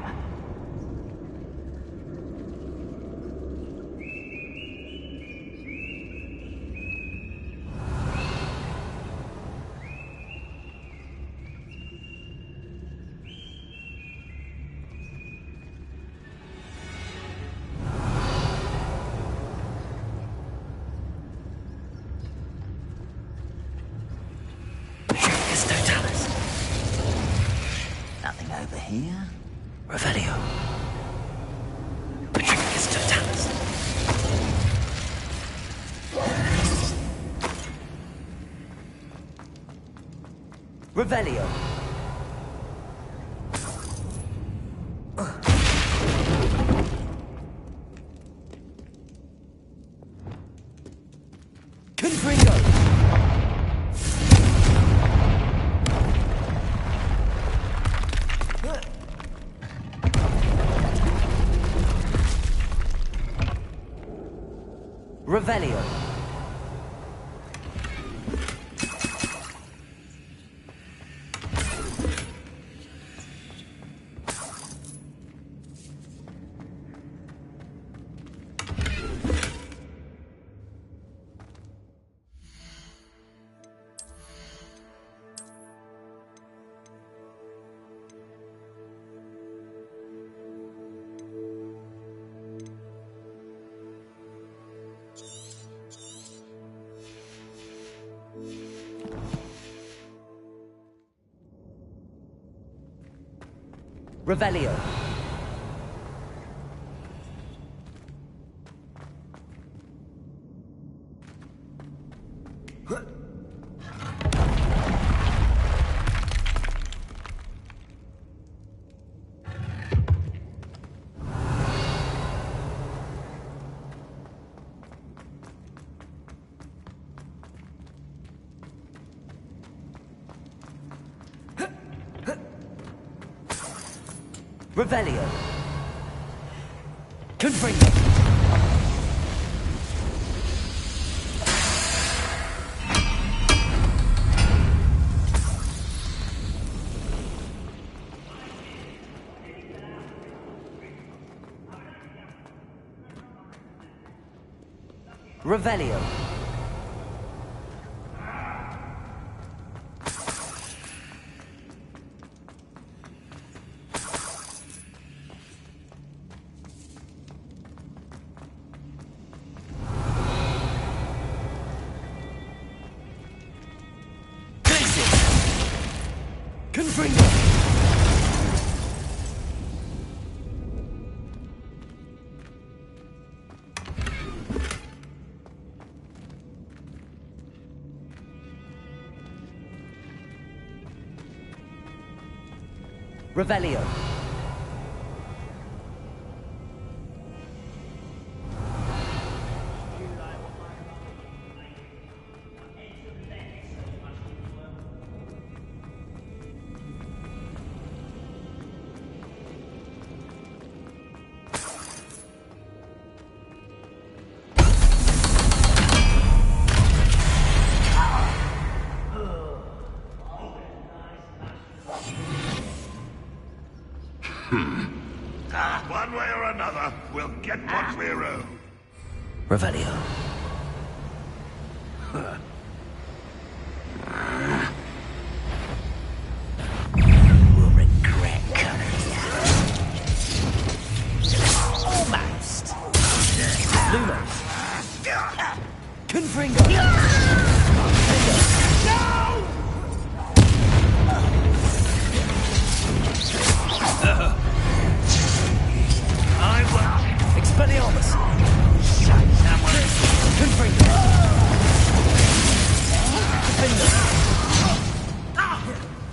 Patricius Totalis. Nothing over here. Revelio. Patricius Totalis. Revelio. Confringo. Revelio. Revelio. Revelio. Confringo. Revelio. Confringo. Revelio. Revelio. Will regret coming here. Almost. Lumos. Confringo. I will. Expelliarmus. Confringo.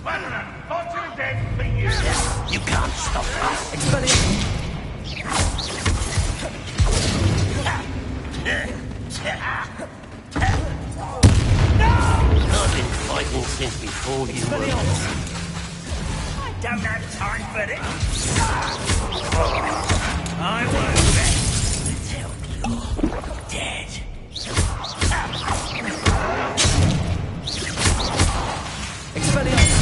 Veteran, thought you were dead for years. You can't stop us. Expelliarmus. I've been fighting since before you were. I don't have time for this. I won't rest until you're dead. Expelliarmus.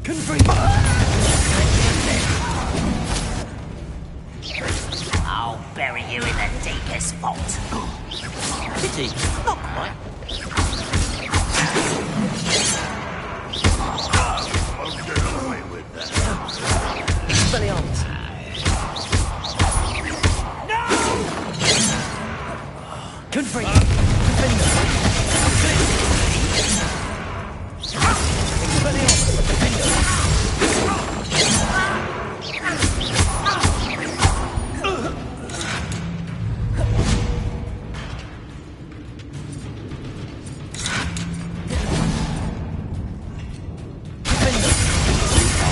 Confringo. I'll bury you in the deepest vault. Pity, not quite. Won't get away with that. Expelliarmus. Confringo. Confringo. Expelliarmus.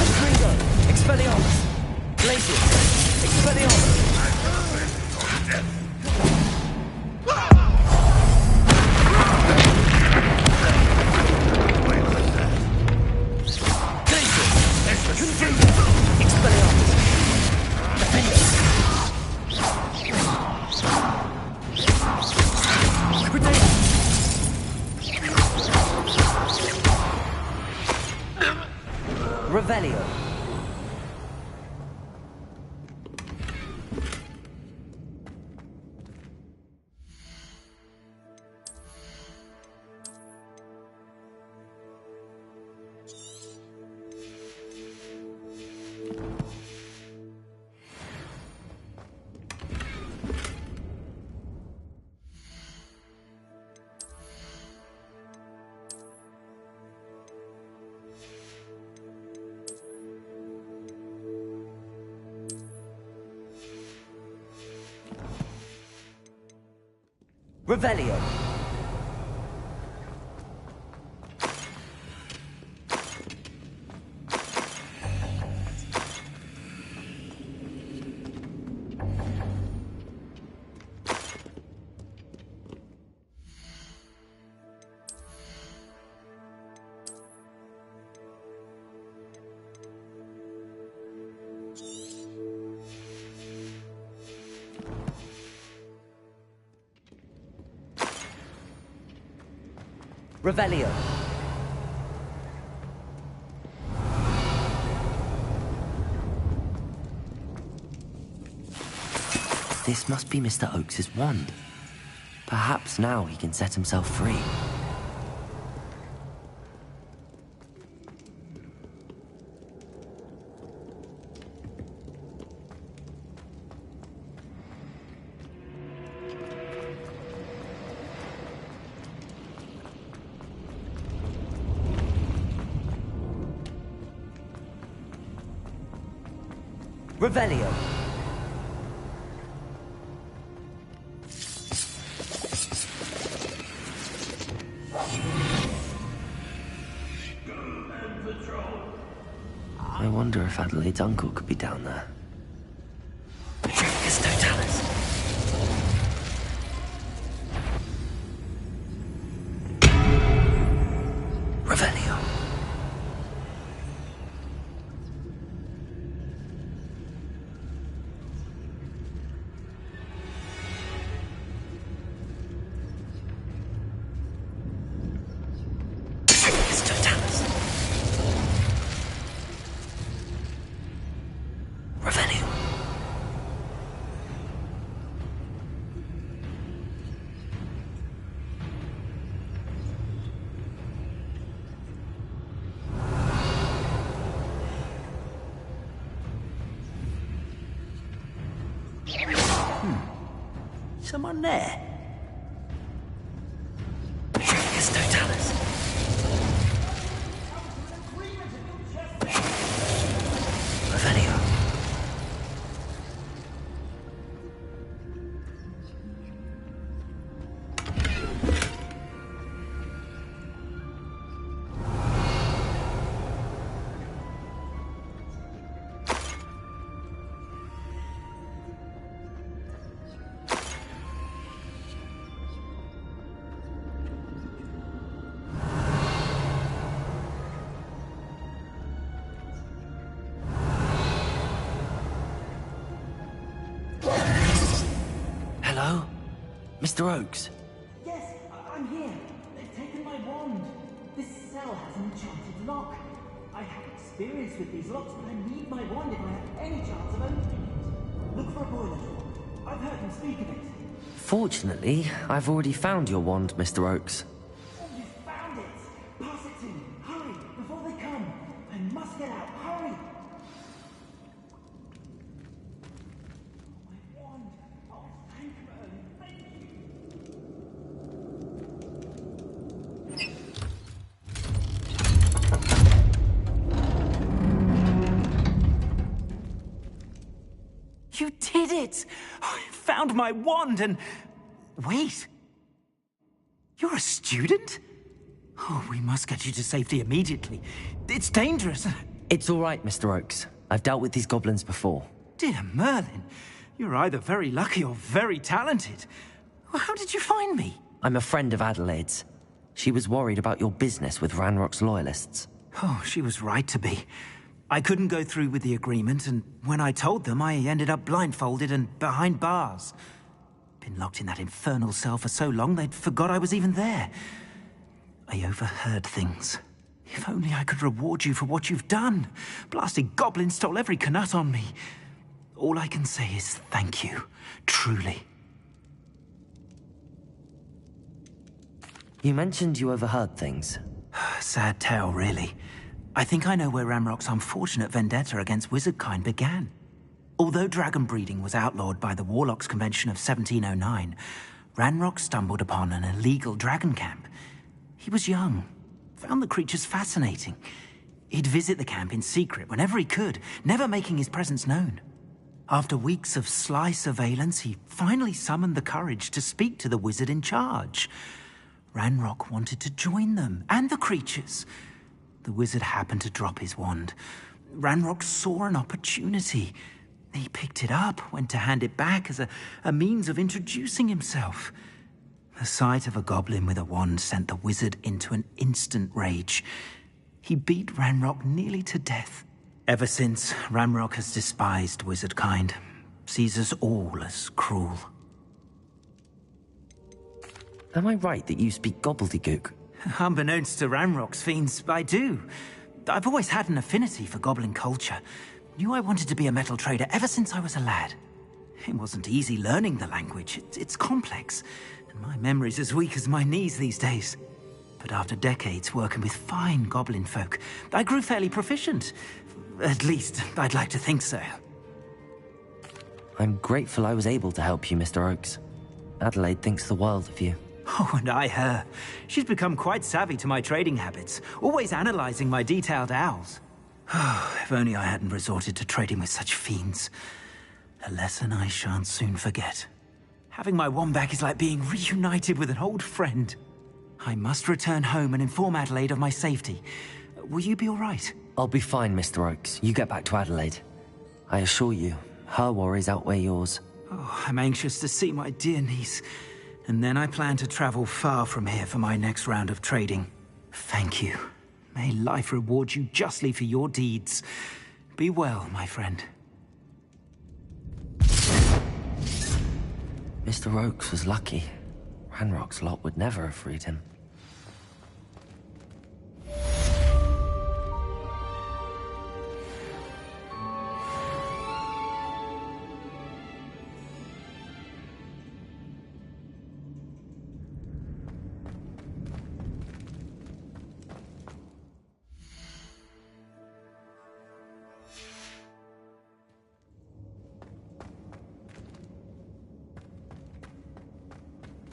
Confringo. Expelliarmus! Glacius! Expelliarmus! Glacius! Confringo! Expelliarmus! Defender! Predator! Revelio! Revelio. Revelio. This must be Mr. Oakes's wand. Perhaps now he can set himself free. Revelio. I wonder if Adelaide's uncle could be down there. Dracus Totalis. Revelio. Dracus Totalis. Revelio. Someone there? Tricus Totalis. Revelio. Hello? Mr. Oakes? Yes, I'm here. They've taken my wand. This cell has an enchanted lock. I have experience with these locks, but I need my wand if I have any chance of opening it. Look for a boiler door. I've heard him speak of it. Fortunately, I've already found your wand, Mr. Oakes. Oh, you found it! Pass it to me. Hurry, before they come. I must get out. Hurry! My wand. Oh, thank Merlin. Thank you. You did it! I found my wand and... Wait. You're a student? Oh, we must get you to safety immediately. It's dangerous. It's all right, Mr. Oakes. I've dealt with these goblins before. Dear Merlin, you're either very lucky or very talented. How did you find me? I'm a friend of Adelaide's. She was worried about your business with Ranrock's loyalists. Oh, she was right to be. I couldn't go through with the agreement, and when I told them, I ended up blindfolded and behind bars. Been locked in that infernal cell for so long, they'd forgot I was even there. I overheard things. If only I could reward you for what you've done. Blasted goblins stole every canut on me. All I can say is thank you, truly. You mentioned you overheard things. Sad tale, really. I think I know where Ranrock's unfortunate vendetta against wizardkind began. Although dragon breeding was outlawed by the Warlocks Convention of 1709, Ranrock stumbled upon an illegal dragon camp. He was young, found the creatures fascinating. He'd visit the camp in secret whenever he could, never making his presence known. After weeks of sly surveillance, he finally summoned the courage to speak to the wizard in charge. Ranrock wanted to join them, and the creatures. The wizard happened to drop his wand. Ranrock saw an opportunity. He picked it up, went to hand it back as a means of introducing himself. The sight of a goblin with a wand sent the wizard into an instant rage. He beat Ranrock nearly to death. Ever since, Ranrock has despised wizardkind, sees us all as cruel. Am I right that you speak gobbledygook? Unbeknownst to Ranrock's fiends, I do. I've always had an affinity for goblin culture. Knew I wanted to be a metal trader ever since I was a lad. It wasn't easy learning the language. It's complex, and my memory's as weak as my knees these days. But after decades working with fine goblin folk, I grew fairly proficient. At least, I'd like to think so. I'm grateful I was able to help you, Mr. Oakes. Adelaide thinks the world of you. Oh, and I her. She's become quite savvy to my trading habits, always analyzing my detailed owls. If only I hadn't resorted to trading with such fiends. A lesson I shan't soon forget. Having my wand back is like being reunited with an old friend. I must return home and inform Adelaide of my safety. Will you be all right? I'll be fine, Mr. Oakes. You get back to Adelaide. I assure you, her worries outweigh yours. Oh, I'm anxious to see my dear niece. And then I plan to travel far from here for my next round of trading. Thank you. May life reward you justly for your deeds. Be well, my friend. Mr. Oakes was lucky. Ranrock's lot would never have freed him.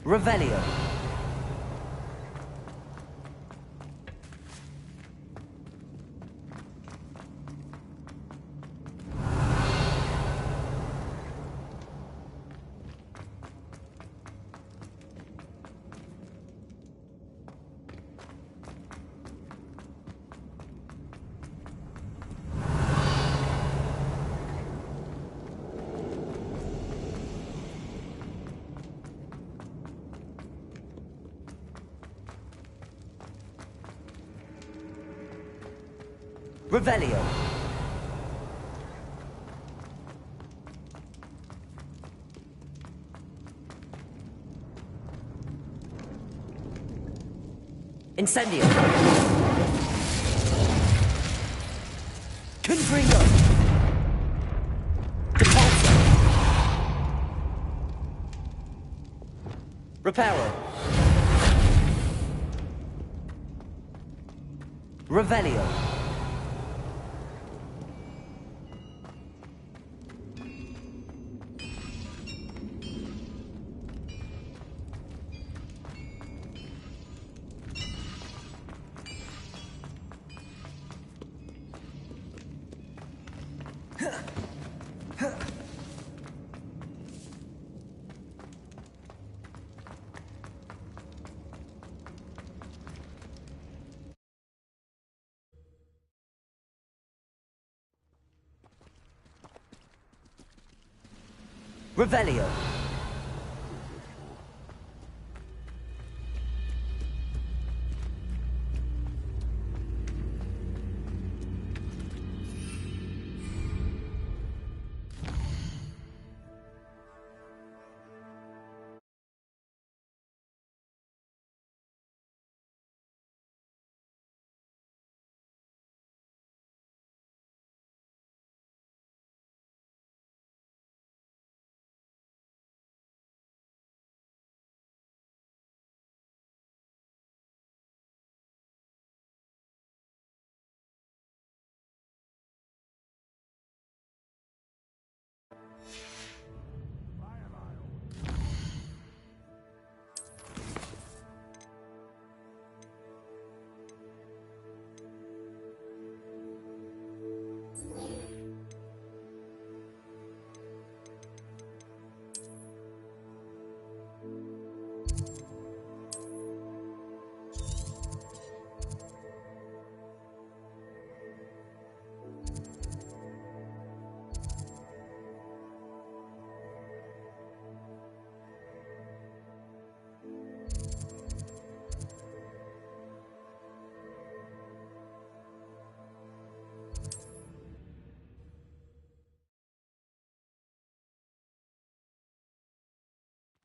Revelio. Revelio. Incendio. Confringo. Depulso. Reparo. Revelio. Revelio.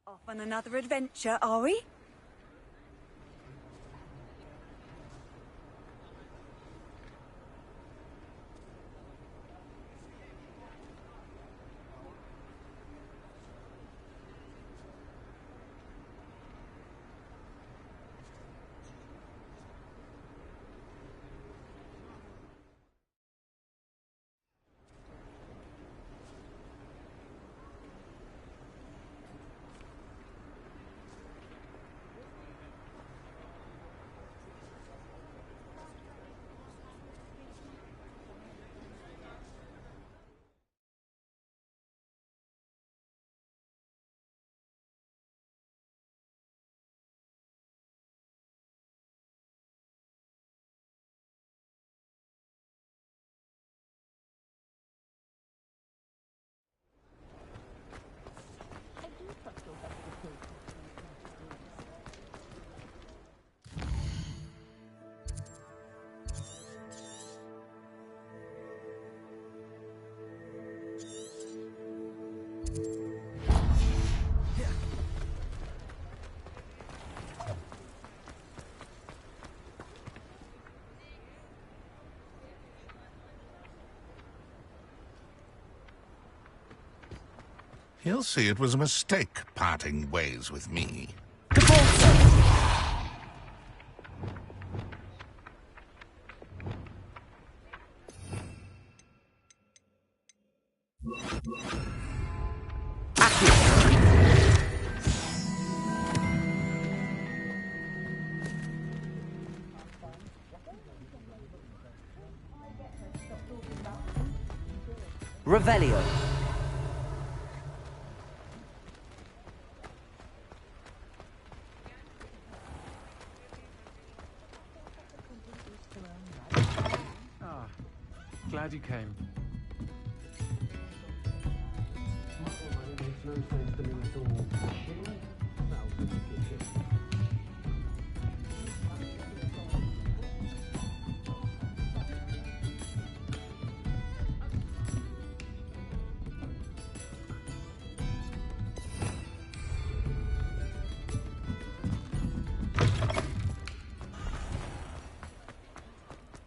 Off on another adventure, are we? He'll see it was a mistake parting ways with me. Revelio. Glad you came.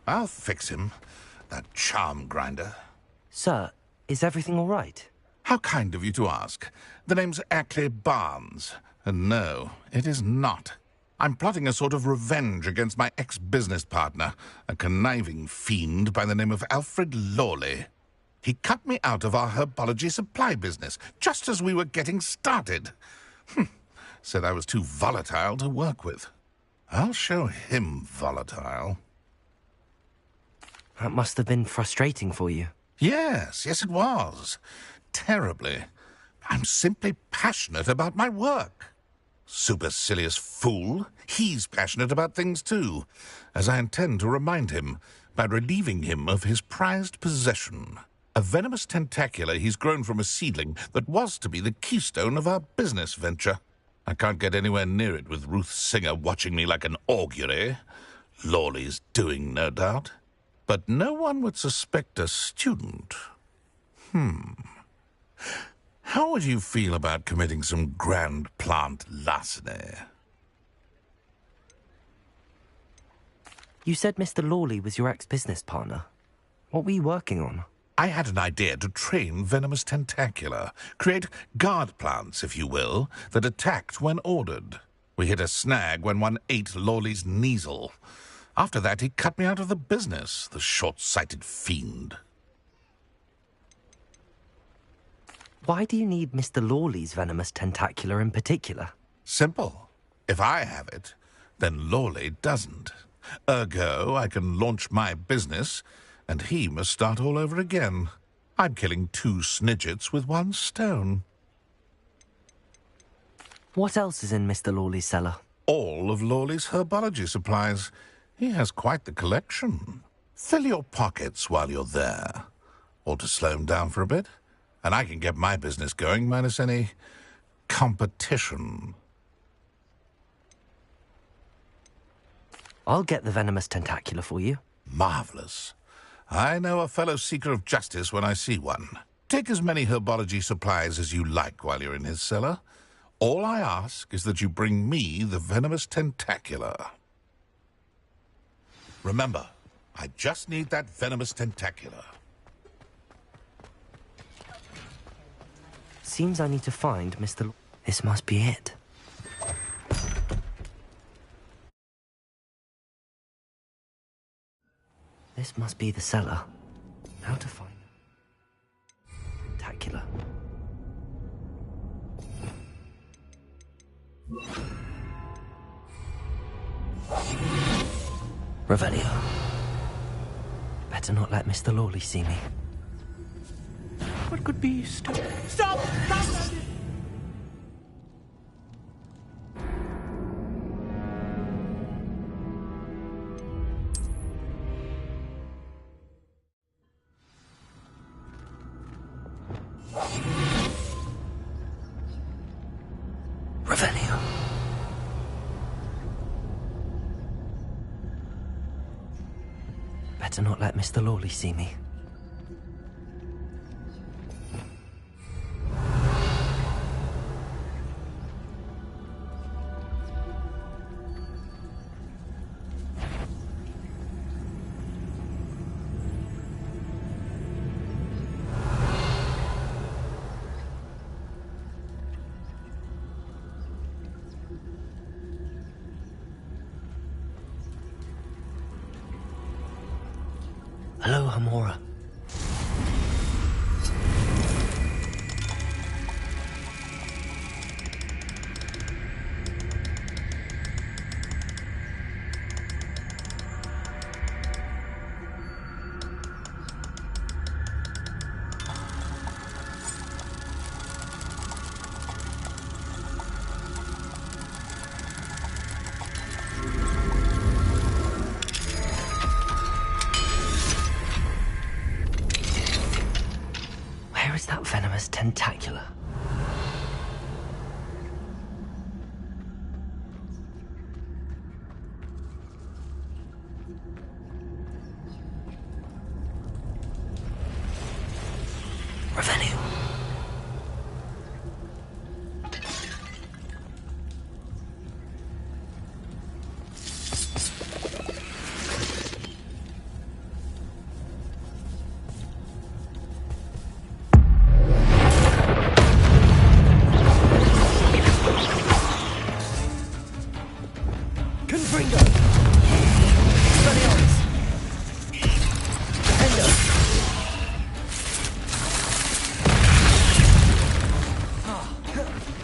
I'll fix him, that charm grinder. Sir, is everything all right? How kind of you to ask. The name's Ackley Barnes. And no, it is not. I'm plotting a sort of revenge against my ex-business partner, a conniving fiend by the name of Alfred Lawley. He cut me out of our herbology supply business, just as we were getting started. Said I was too volatile to work with. I'll show him volatile. That must have been frustrating for you. Yes, it was. Terribly. I'm simply passionate about my work. Supercilious fool. He's passionate about things too, as I intend to remind him by relieving him of his prized possession. A venomous tentacular he's grown from a seedling that was to be the keystone of our business venture. I can't get anywhere near it with Ruth Singer watching me like an augury. Lawley's doing, no doubt. But no one would suspect a student. How would you feel about committing some grand plant larceny? You said Mr. Lawley was your ex-business partner. What were you working on? I had an idea to train venomous tentacula, create guard plants, if you will, that attacked when ordered. We hit a snag when one ate Lawley's Kneasel. After that, he cut me out of the business, the short-sighted fiend. Why do you need Mr. Lawley's venomous tentacular in particular? Simple. If I have it, then Lawley doesn't. Ergo, I can launch my business, and he must start all over again. I'm killing 2 snidgets with 1 stone. What else is in Mr. Lawley's cellar? All of Lawley's herbology supplies. He has quite the collection. Fill your pockets while you're there. Or to slow him down for a bit, and I can get my business going minus any competition. I'll get the venomous tentacular for you. Marvelous. I know a fellow seeker of justice when I see one. Take as many herbology supplies as you like while you're in his cellar. All I ask is that you bring me the venomous tentacular. Remember, I just need that venomous tentacular. Seems I need to find Mr. This must be it. This must be the cellar. How to find tentacular. Revelio. Better not let Mr. Lawley see me. What could be Stop! Stop! Revelio. Better not let Mr. Lawley see me. Hello, Hamora. Revelio.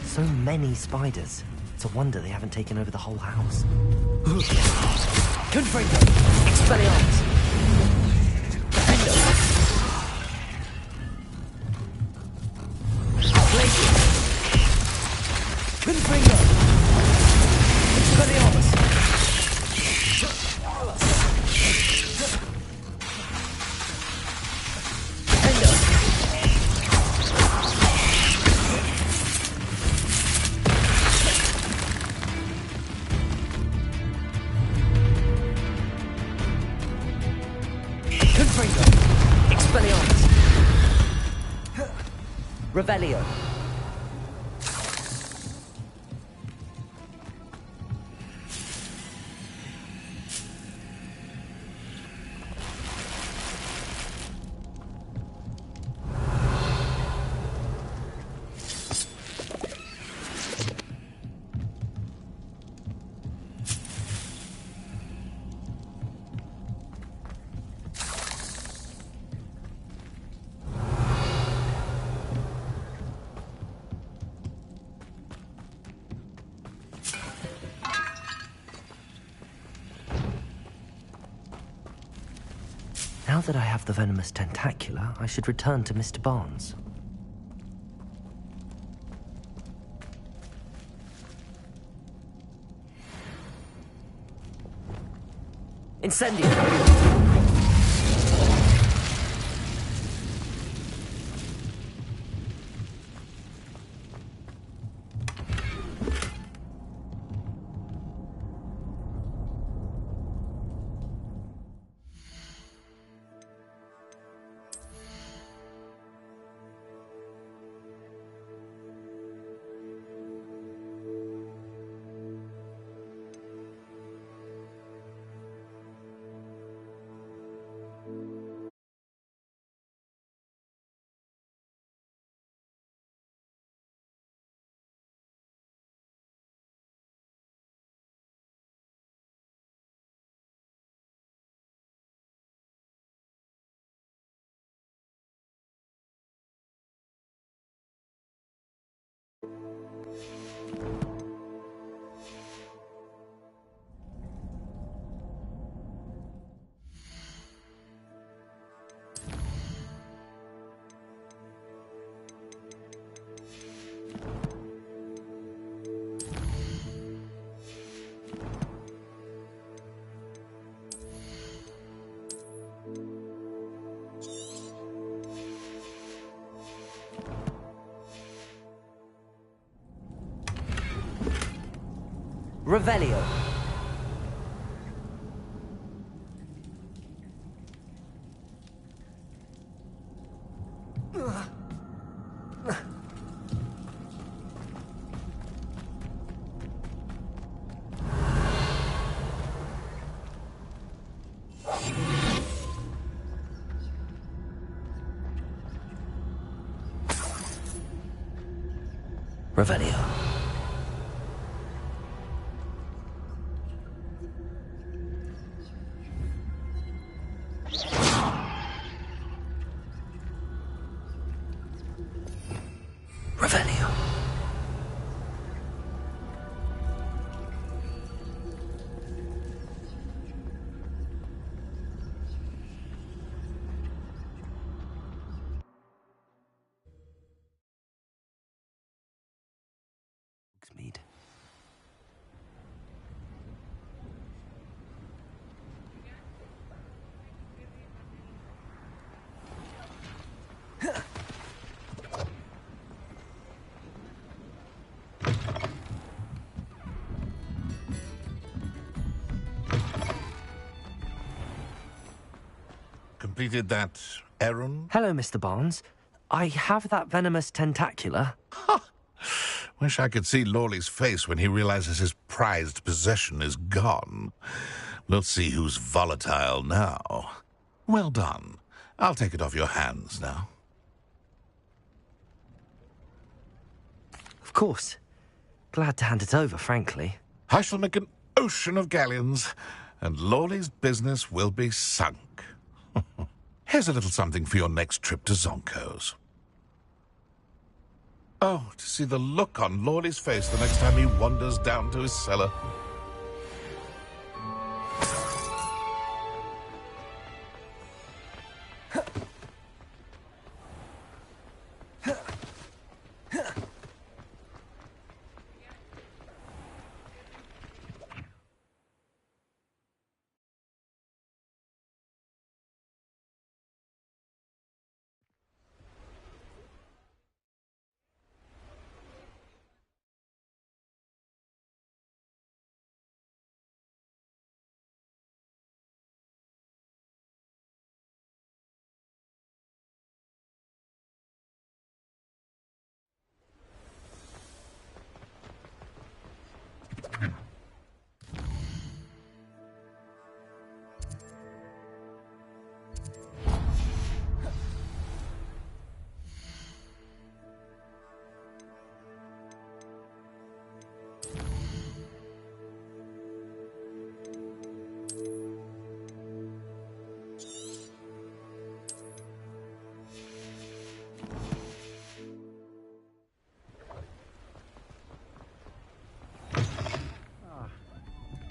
So many spiders. It's a wonder they haven't taken over the whole house. Confringo! Expelliarmus! Defendo! Glacius! Confringo! Expelliarmus! Expelliarmus! Revelio! Now that I have the venomous tentacula, I should return to Mr. Barnes. Incendio! Revelio. Revelio. Revelio. Mead. Completed that errand? Hello, Mr. Barnes. I have that venomous tentacula. Wish I could see Lawley's face when he realizes his prized possession is gone. We'll see who's volatile now. Well done. I'll take it off your hands now. Of course. Glad to hand it over, frankly. I shall make an ocean of galleons, and Lawley's business will be sunk. Here's a little something for your next trip to Zonko's. Oh, to see the look on Lawley's face the next time he wanders down to his cellar.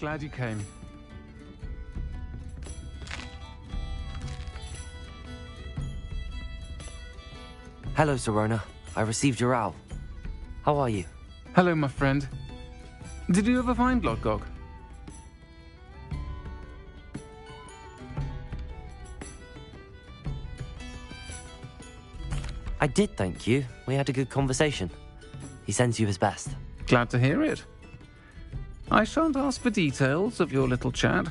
Glad you came. Hello, Sirona. I received your owl. How are you? Hello, my friend. Did you ever find Lodgok? I did, thank you. We had a good conversation. He sends you his best. Glad to hear it. I shan't ask for details of your little chat,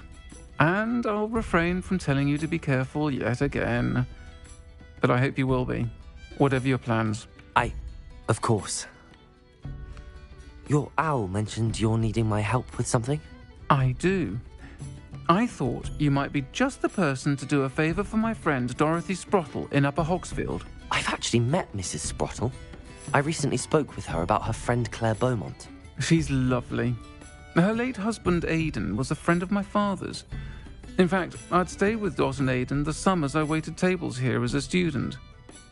and I'll refrain from telling you to be careful yet again. But I hope you will be, whatever your plans. Of course. Your owl mentioned you're needing my help with something? I do. I thought you might be just the person to do a favour for my friend Dorothy Sprottle in Upper Hogsfield. I've actually met Mrs. Sprottle. I recently spoke with her about her friend Claire Beaumont. She's lovely. Her late husband Aidan was a friend of my father's. In fact, I'd stay with Dot and Aidan the summers I waited tables here as a student.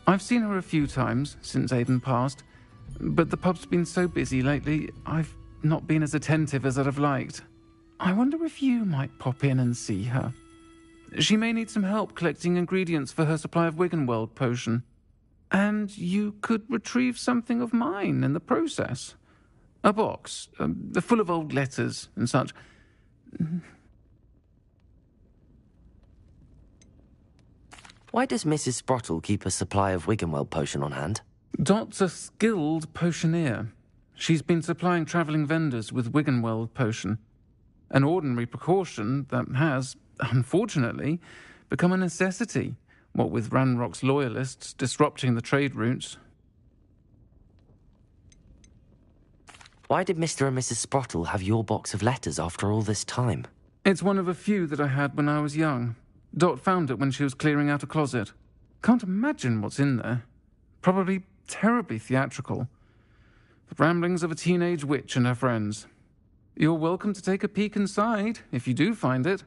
I've seen her a few times since Aidan passed, but the pub's been so busy lately, I've not been as attentive as I'd have liked. I wonder if you might pop in and see her. She may need some help collecting ingredients for her supply of Wiggenweld potion. And you could retrieve something of mine in the process. A box, full of old letters and such. Why does Mrs. Sprottle keep a supply of Wiggenweld potion on hand? Dot's a skilled potioneer. She's been supplying travelling vendors with Wiggenweld potion. An ordinary precaution that has, unfortunately, become a necessity, what with Ranrock's loyalists disrupting the trade routes. Why did Mr. and Mrs. Sprottle have your box of letters after all this time? It's one of a few that I had when I was young. Dot found it when she was clearing out a closet. Can't imagine what's in there. Probably terribly theatrical. The ramblings of a teenage witch and her friends. You're welcome to take a peek inside, if you do find it.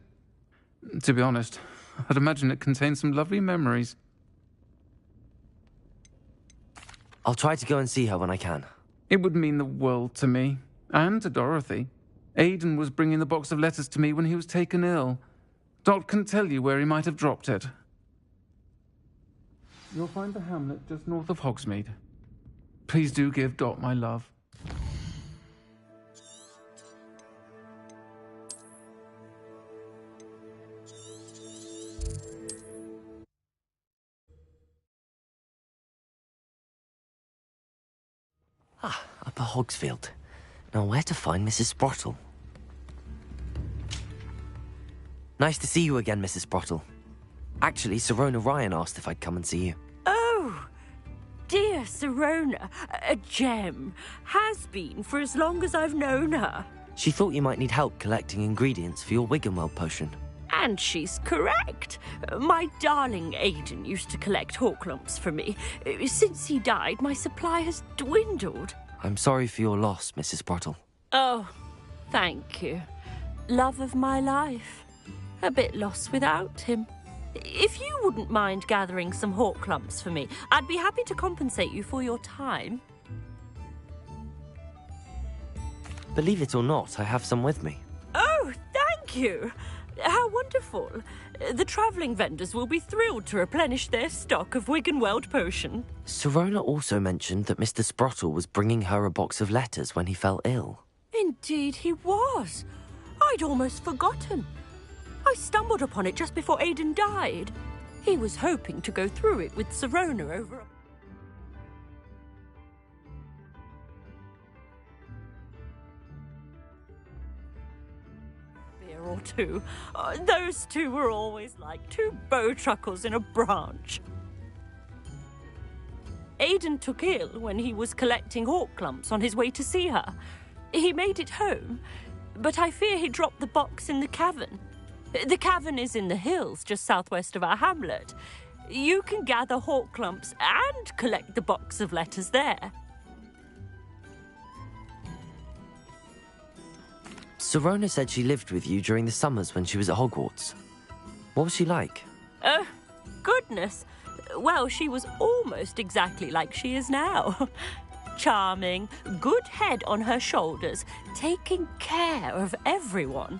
To be honest, I'd imagine it contains some lovely memories. I'll try to go and see her when I can. It would mean the world to me, and to Dorothy. Aidan was bringing the box of letters to me when he was taken ill. Dot can tell you where he might have dropped it. You'll find the hamlet just north of Hogsmeade. Please do give Dot my love. Upper Hogsfield. Now where to find Mrs. Sprottle? Nice to see you again, Mrs. Sprottle. Actually, Sirona Ryan asked if I'd come and see you. Oh, Sirona, a gem, has been for as long as I've known her. She thought you might need help collecting ingredients for your Wiggenweld potion. And she's correct. My darling Aiden used to collect Horklumps for me. Since he died, my supply has dwindled. I'm sorry for your loss, Mrs. Sprottle. Oh, thank you. Love of my life. A bit lost without him. If you wouldn't mind gathering some Horklumps for me, I'd be happy to compensate you for your time. Believe it or not, I have some with me. Oh, thank you. How wonderful. The travelling vendors will be thrilled to replenish their stock of Wiggenweld potion. Sirona also mentioned that Mr. Sprottle was bringing her a box of letters when he fell ill. Indeed he was. I'd almost forgotten. I stumbled upon it just before Aiden died. He was hoping to go through it with Sirona over a... or two. Those two were always like two bowtruckles in a branch. Aiden took ill when he was collecting Horklumps on his way to see her. He made it home, but I fear he dropped the box in the cavern. The cavern is in the hills just southwest of our hamlet. You can gather Horklumps and collect the box of letters there. Sirona said she lived with you during the summers when she was at Hogwarts. What was she like? Oh, goodness. Well, she was almost exactly like she is now. Charming, good head on her shoulders, taking care of everyone.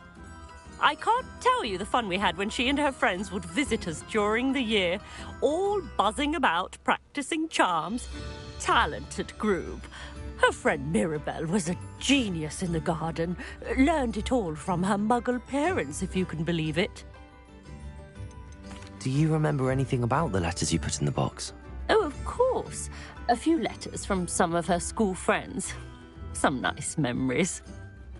I can't tell you the fun we had when she and her friends would visit us during the year, all buzzing about, practicing charms. Talented group. Her friend Mirabelle was a genius in the garden. Learned it all from her muggle parents, if you can believe it. Do you remember anything about the letters you put in the box? Oh, of course. A few letters from some of her school friends. Some nice memories.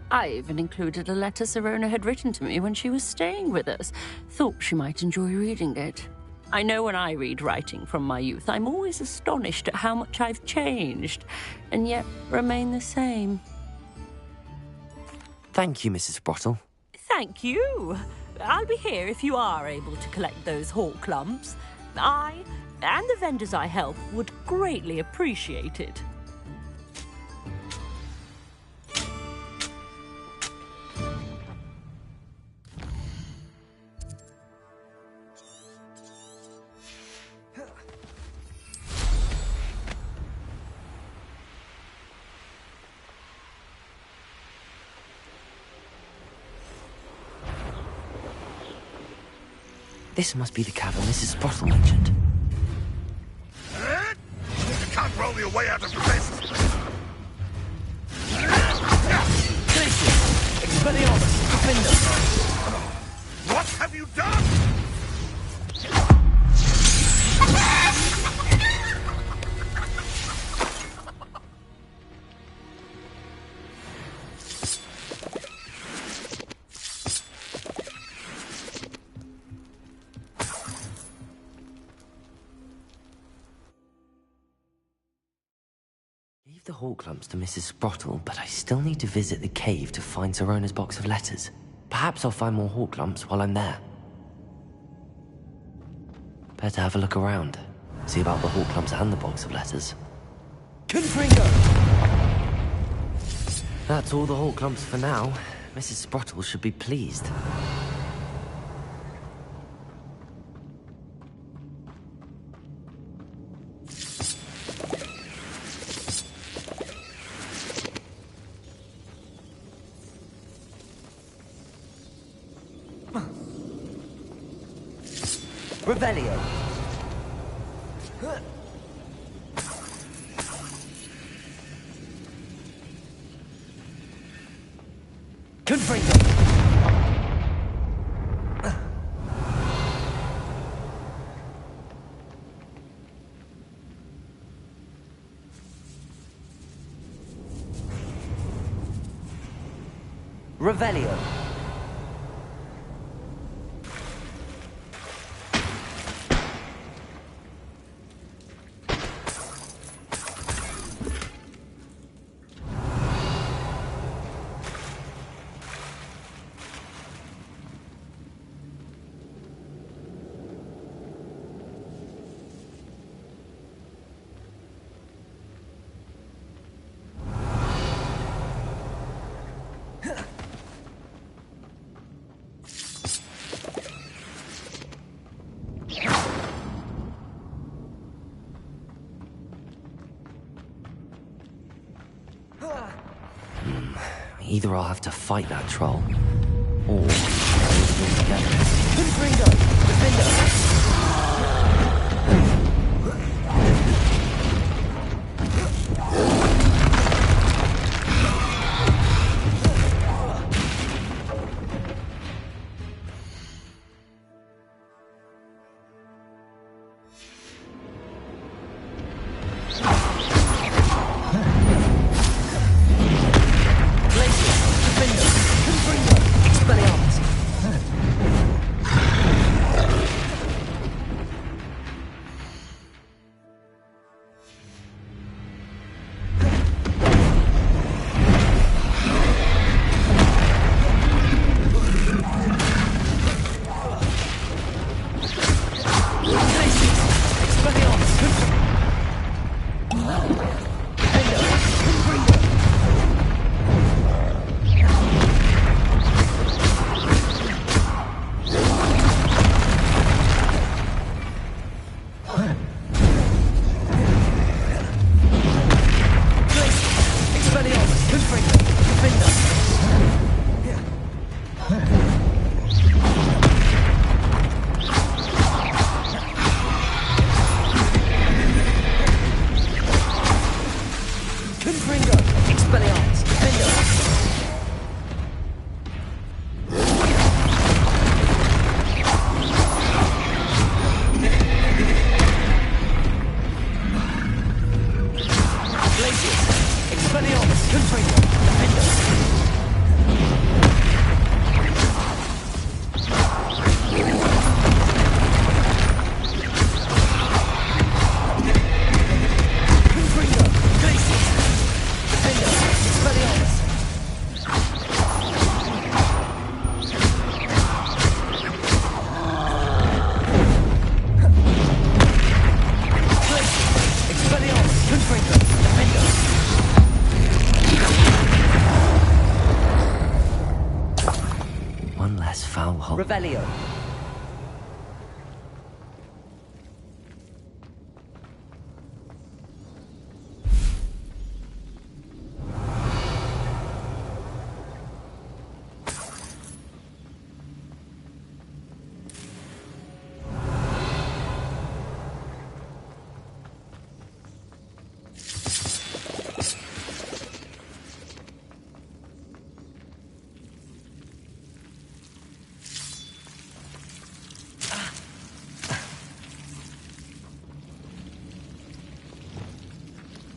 I even included a letter Sirona had written to me when she was staying with us. Thought she might enjoy reading it. I know when I read writing from my youth, I'm always astonished at how much I've changed, and yet remain the same. Thank you, Mrs. Sprottle. Thank you. I'll be here if you are able to collect those Horklumps. I, and the vendors I help, would greatly appreciate it. This must be the cavern Mrs. Sprottle mentioned. You can't roll your way out of this! Expelliarmus! Defender! What have you done? Leave the Horklumps to Mrs. Sprottle, but I still need to visit the cave to find Sirona's box of letters. Perhaps I'll find more Horklumps while I'm there. Better have a look around. See about the Horklumps and the box of letters. Confringo! That's all the Horklumps for now. Mrs. Sprottle should be pleased. Revelio. Confringo. Revelio. Either I'll have to fight that troll, or we'll do together. Confringo! Defendo! Revelio.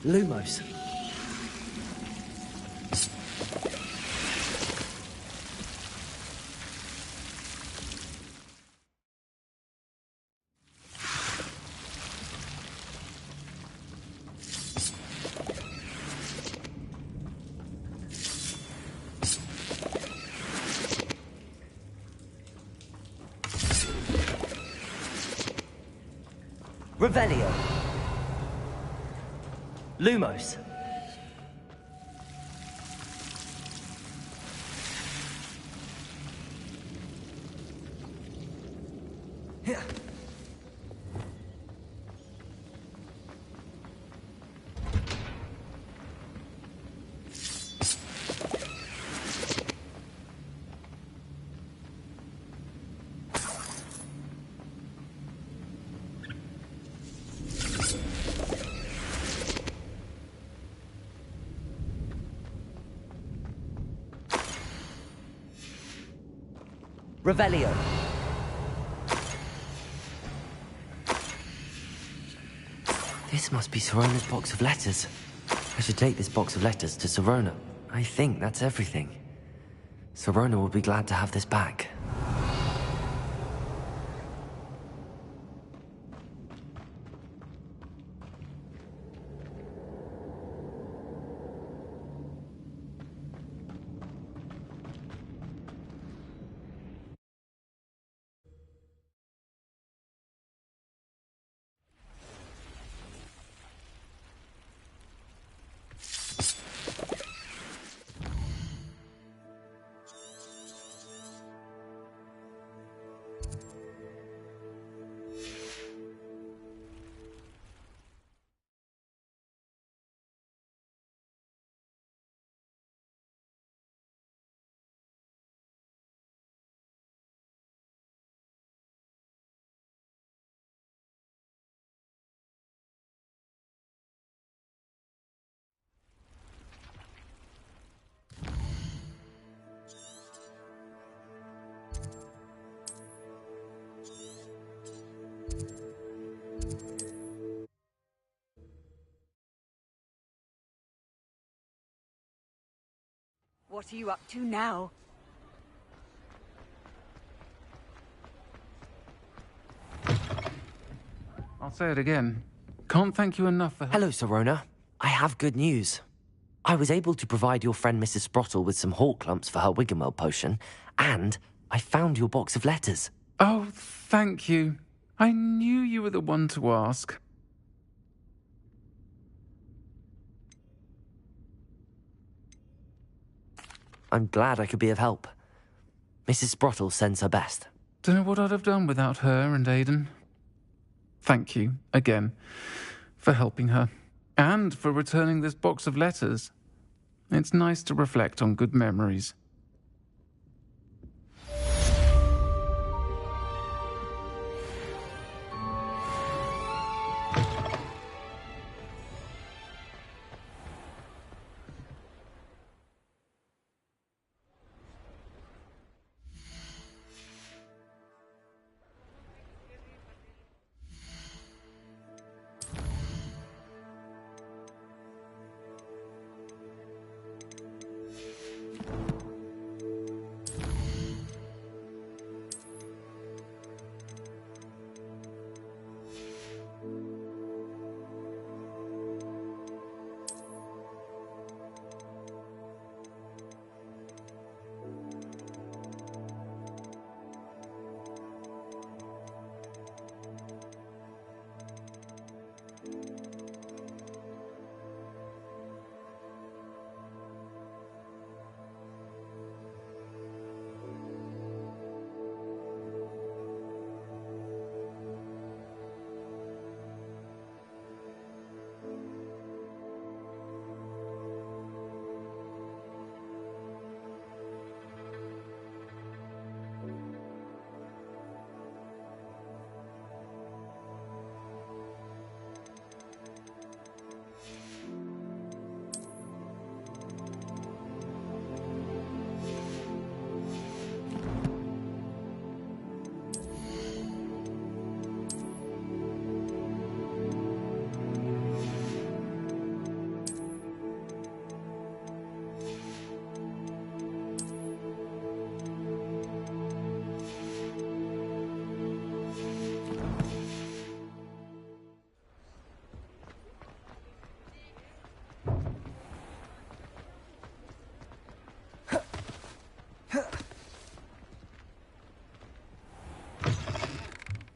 Lumos. Revelio. Lumos. Revelio. This must be Sorona's box of letters. I should take this box of letters to Sorona. I think that's everything. Sorona will be glad to have this back. What are you up to now? I'll say it again. Can't thank you enough for... Hello, Serona. I have good news. I was able to provide your friend Mrs. Sprottle with some hawk lumps for her Wiggenweld potion, and I found your box of letters. Oh, thank you. I knew you were the one to ask. I'm glad I could be of help. Mrs. Sprottle sends her best. Don't know what I'd have done without her and Aidan. Thank you, again, for helping her, and for returning this box of letters. It's nice to reflect on good memories.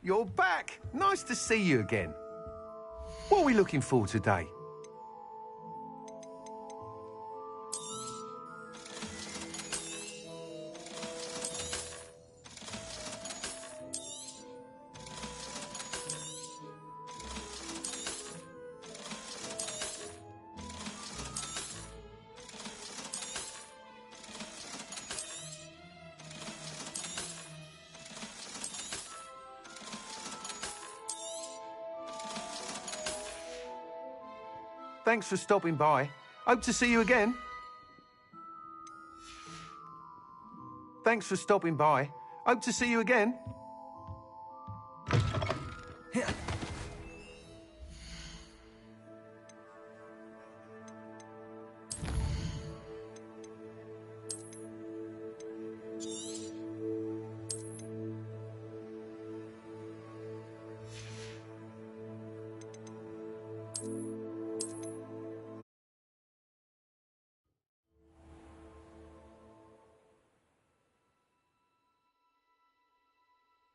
You're back. Nice to see you again. What are we looking for today? Thanks for stopping by. Hope to see you again. Thanks for stopping by. Hope to see you again.